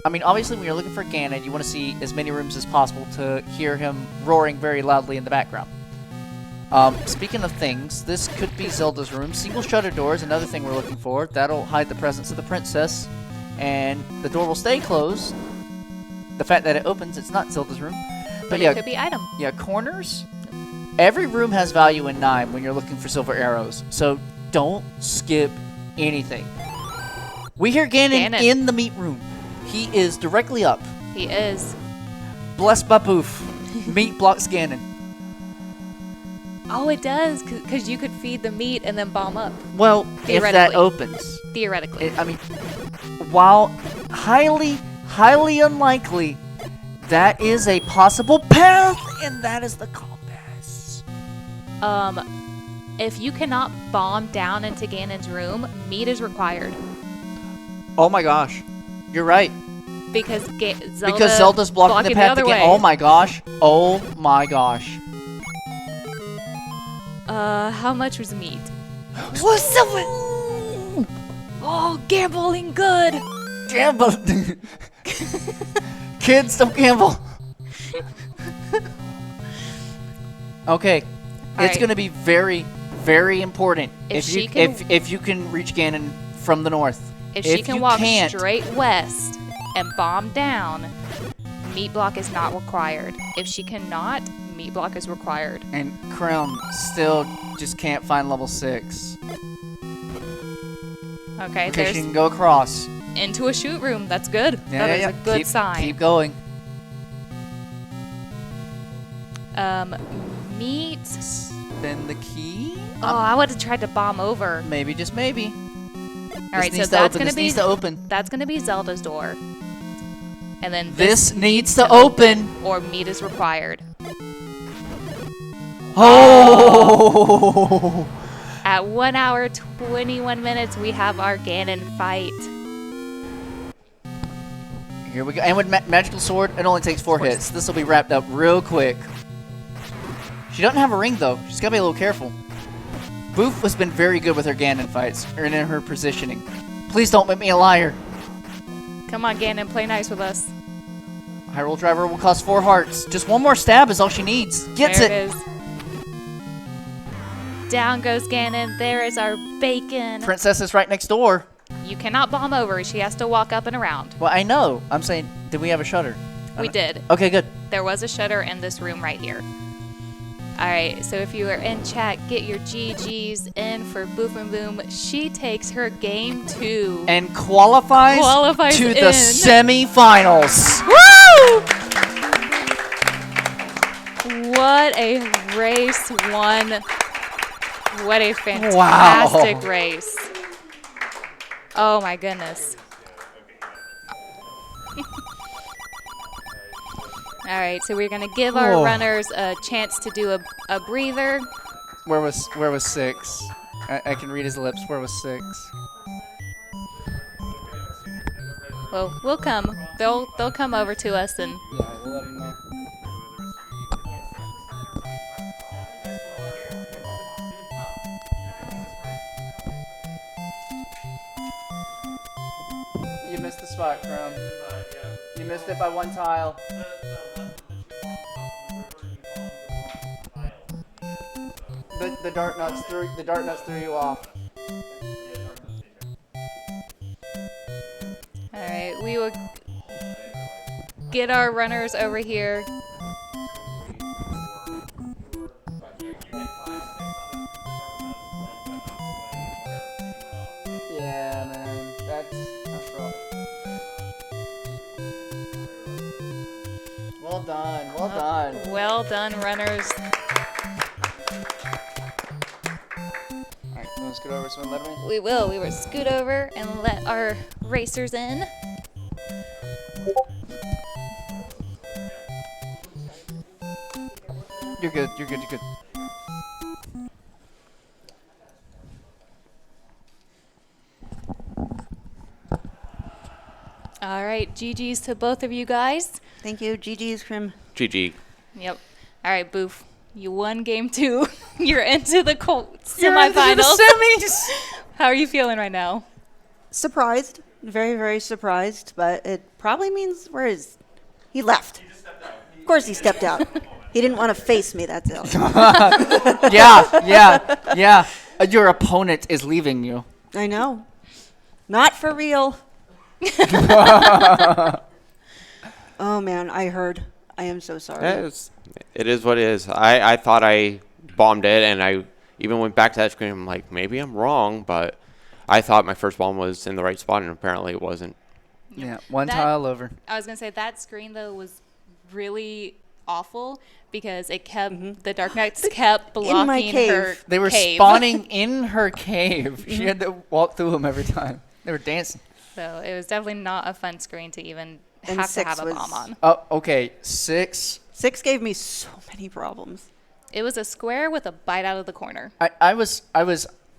I mean, obviously when you're looking for Ganon, you want to see as many rooms as possible to hear him roaring very loudly in the background. Speaking of things, this could be Zelda's room. Single shutter door is another thing we're looking for. That'll hide the presence of the princess. And the door will stay closed. The fact that it opens, it's not Zelda's room. But yeah, it could be item. Yeah, corners. Every room has value in 9 when you're looking for silver arrows. So don't skip anything. We hear Ganon in the meat room. He is directly up. He is. Blessed by Bewf. Meat blocks Ganon. Oh, it does, because you could feed the meat and then bomb up. Well, if that opens. Theoretically. I mean, while highly unlikely, that is a possible path, and that is the compass. If you cannot bomb down into Ganon's room, meat is required. Oh my gosh. You're right. Because Zelda's blocking the path again. Oh my gosh. Oh my gosh. How much was meat? What's silver? Oh, gambling good. Gamble. Kids, don't gamble. Okay. It's going to be very, very important if you can reach Ganon from the north. If she can walk straight west and bomb down, meat block is not required. If she cannot, meat block is required. And Crown still just can't find level 6. Okay, because she can go across. Into a shoot room. That's good. Yeah, that is a good sign. Keep going. Meat. Spin the key. Oh, I would have tried to bomb over. Maybe, just maybe. All right, so that's gonna be. This needs to open. That's gonna be Zelda's door. And then This needs to open. or meat is required. Oh! At 1 hour, 21 minutes, we have our Ganon fight. Here we go. And with Magical Sword, it only takes 4 hits. This will be wrapped up real quick. She doesn't have a ring, though. She's got to be a little careful. Bewf has been very good with her Ganon fights, or in her positioning. Please don't make me a liar. Come on, Ganon, play nice with us. High Roll Driver will cost 4 hearts. Just one more stab is all she needs. Gets There it. it is. Down goes Ganon. There is our bacon. Princess is right next door. You cannot bomb over. She has to walk up and around. Well, I know. I'm saying, did we have a shutter? We did. Okay, good. There was a shutter in this room right here. All right, so if you are in chat, get your GGs in for Bewfmbewn. She takes her game 2. And qualifies to the semifinals. Woo! What a race one. What a fantastic race. Oh my goodness. All right, so we're gonna give our runners a chance to do a breather. Where was 6? I can read his lips. Where was 6? Well, we'll come. They'll come over to us and. Yeah, we'll let him know. You missed the spot, Chrome. You missed it by 1 tile. The dart nuts threw you off. All right, we will get our runners over here. Yeah, man, that's rough. Well done, well done. Well done, runners. Alright, let's get over some letterman. We will. We will scoot over and let our racers in. You're good, you're good, you're good. All right, GG's to both of you guys. Thank you. GG's, Crim. GG. Yep. All right, Bewf. You won game 2. You're into the semifinals. You're into the semis! How are you feeling right now? Surprised. Very, very surprised. But it probably means he left. Of course he stepped out. He didn't want to face me, that's it. Yeah. Your opponent is leaving you. I know. Not for real. Oh, man, I heard. I am so sorry. It is what it is. I thought I bombed it, and I even went back to that screen. I'm like, maybe I'm wrong, but I thought my first bomb was in the right spot, and apparently it wasn't. Yeah, one tile over. I was going to say that screen, though, was really awful because it kept the Dark Knights kept blocking my cave. her They were cave. spawning in her cave. She had to walk through them every time. They were dancing. So it was definitely not a fun screen to even And have to 6 have a was- bomb on. Oh, okay. 6. 6 gave me so many problems. It was a square with a bite out of the corner. I was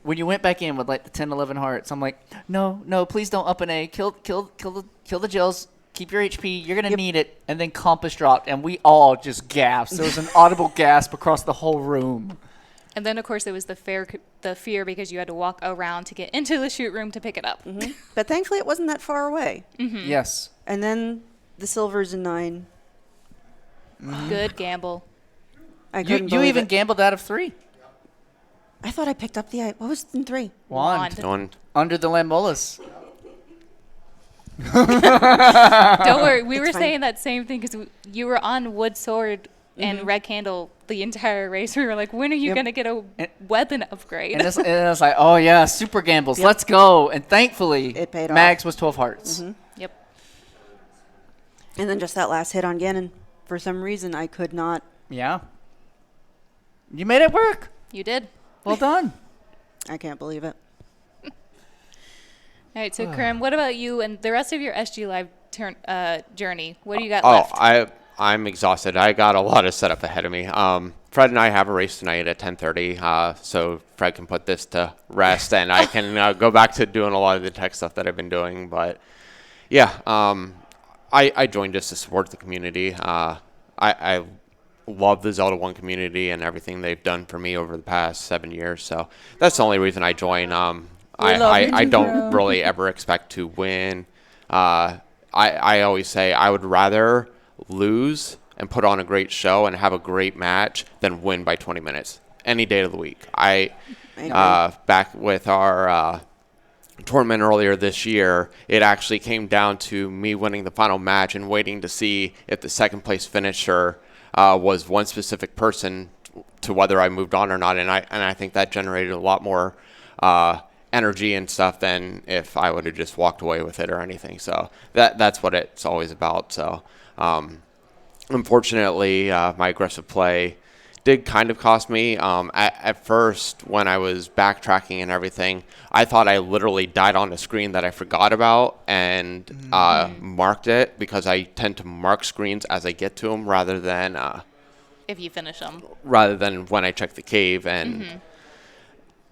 when you went back in with like the 10, 11 hearts. I'm like, no, please don't up an A. Kill the gels. Keep your HP. You're gonna need it. And then compass dropped, and we all just gasped. There was an audible gasp across the whole room. And then, of course, it was the fear because you had to walk around to get into the shoot room to pick it up. But thankfully it wasn't that far away. Yes. And then the silver's in 9. Good gamble. I You couldn't believe even it. gambled out of 3. I thought I picked up the... What was in 3? Wand. Wand. Under the Lambolas. Don't worry. We It's were fine. saying that same thing because you were on wood sword and red candle the entire race. We were like, when are you going to get a weapon upgrade? And it's like, oh yeah, super gambles. Let's go. And thankfully, It paid off. Mags was 12 hearts. Yep. And then just that last hit on Ganon. For some reason, I could not... Yeah. You made it work. You did. Well done. I can't believe it. All right. So, Krim, what about you and the rest of your SG Live journey? What do you got Oh, left? I'm exhausted. I got a lot of setup ahead of me. Fred and I have a race tonight at 10:30, so Fred can put this to rest, and I can go back to doing a lot of the tech stuff that I've been doing. But yeah, I joined just to support the community. I love the Zelda 1 community and everything they've done for me over the past 7 years. So that's the only reason I join. I don't really ever expect to win. I always say I would rather lose and put on a great show and have a great match than win by 20 minutes any day of the week. Back with our tournament earlier this year, it actually came down to me winning the final match and waiting to see if the second place finisher was one specific person to whether I moved on or not, and I think that generated a lot more energy and stuff than if I would have just walked away with it or anything. So that's what it's always about. So unfortunately, my aggressive play did kind of cost me. At first, when I was backtracking and everything, I thought I literally died on a screen that I forgot about and marked it, because I tend to mark screens as I get to them rather than If you finish them. rather than when I check the cave. And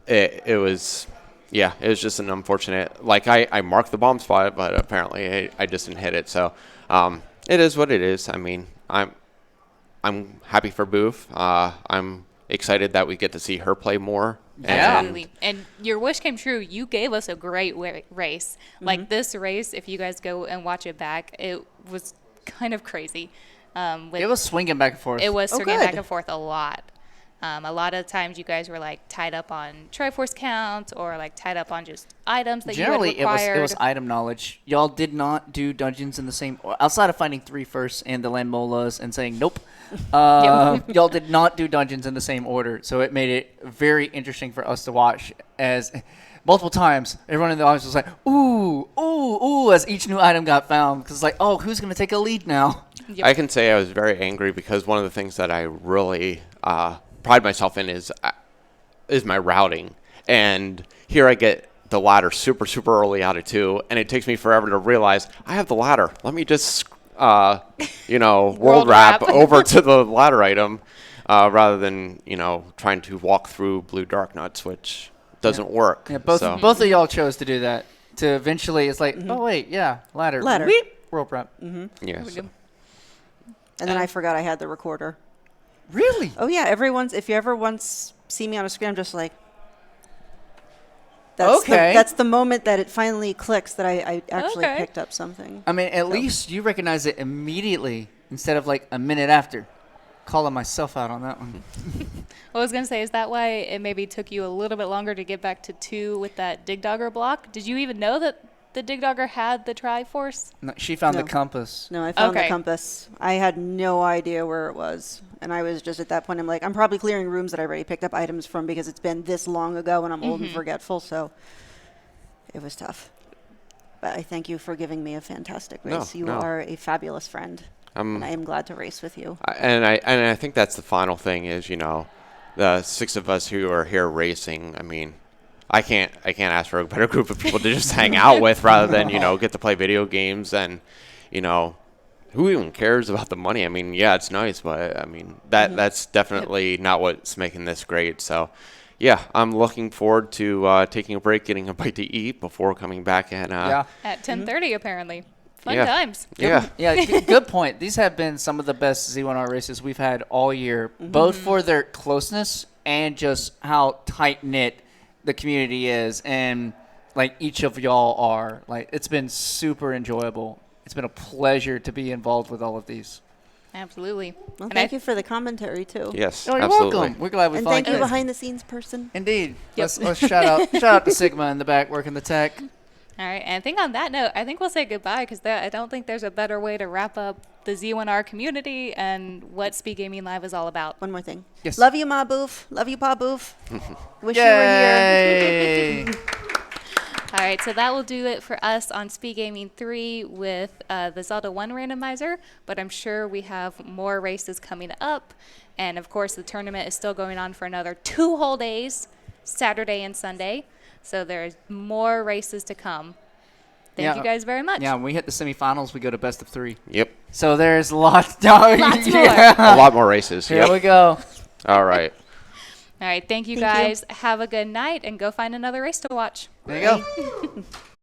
it was, yeah, it was just an unfortunate, like I marked the bomb spot, but apparently I just didn't hit it. So it is what it is. I mean, I'm happy for Boof. I'm excited that we get to see her play more. Yeah. Absolutely. And your wish came true. You gave us a great race. Like this race, if you guys go and watch it back, it was kind of crazy. It was swinging back and forth. It was swinging good. back and forth a lot. A lot of times you guys were like tied up on Triforce counts or like tied up on just items that Generally, you had required. it was item knowledge. Y'all did not do dungeons in the same, outside of finding 3 first and the Landmolas and saying nope. Y'all did not do dungeons in the same order, so it made it very interesting for us to watch. As multiple times, everyone in the audience was like, "Ooh, ooh, ooh!" as each new item got found, because like, "Oh, who's gonna take a lead now?" Yep. I can say I was very angry because one of the things that I really pride myself in is my routing. And here I get the ladder super, super early out of 2, and it takes me forever to realize I have the ladder. Let me just, world wrap over to the ladder item rather than, trying to walk through blue dark nuts, which doesn't work. Yeah, both of y'all chose to do that. To eventually, it's like, oh wait, yeah, ladder, Weep, world wrap. Yes. And then I forgot I had the recorder. Really? Oh yeah, if you ever once see me on a screen, I'm just like, Okay. That's the moment that it finally clicks that I actually Okay. picked up something. I mean, at least you recognize it immediately instead of like a minute after. Calling myself out on that one. What I was going to say, is that why it maybe took you a little bit longer to get back to 2 with that Dig Dogger block? Did you even know that the Dig Dogger had the Triforce? No, she found No. the compass. No, I found the Okay. compass. I had no idea where it was. And I was just at that point, I'm like, I'm probably clearing rooms that I already picked up items from because it's been this long ago and I'm old and forgetful. So it was tough. But I thank you for giving me a fantastic race. You no. are a fabulous friend. And I am glad to race with you. And I think that's the final thing is, the 6 of us who are here racing. I mean, I can't ask for a better group of people to just hang out with rather than, get to play video games. And, who even cares about the money? I mean, yeah, it's nice, but I mean, that's definitely not what's making this great. So, yeah, I'm looking forward to taking a break, getting a bite to eat before coming back and At 10:30, apparently. Fun Yeah. times. Yeah. Yeah, good point. These have been some of the best Z1R races we've had all year, both for their closeness and just how tight-knit the community is, and like each of y'all are. Like, it's been super enjoyable. It's been a pleasure to be involved with all of these. Absolutely. Well, And thank I- you for the commentary, too. Yes, Oh, you're absolutely. welcome. We're glad we And found thank you, you. behind-the-scenes person. Indeed. Yep. Let's shout out to Sigma in the back working the tech. All right, and I think on that note, I think we'll say goodbye because I don't think there's a better way to wrap up the Z1R community and what Speed Gaming Live is all about. One more thing. Yes. Love you, Ma Boof. Love you, Pa Boof. Wish Yay! you were here. All right, so that will do it for us on Speed Gaming 3 with the Zelda 1 randomizer, but I'm sure we have more races coming up. And of course, the tournament is still going on for another 2 whole days, Saturday and Sunday. So there's more races to come. Thank you guys very much. Yeah, when we hit the semifinals, we go to best of 3. Yep. So there's lots. Lots more. A lot more races. Here Yep. we go. All right. All right. Thank you Thank you. guys. Have a good night and go find another race to watch. There you go.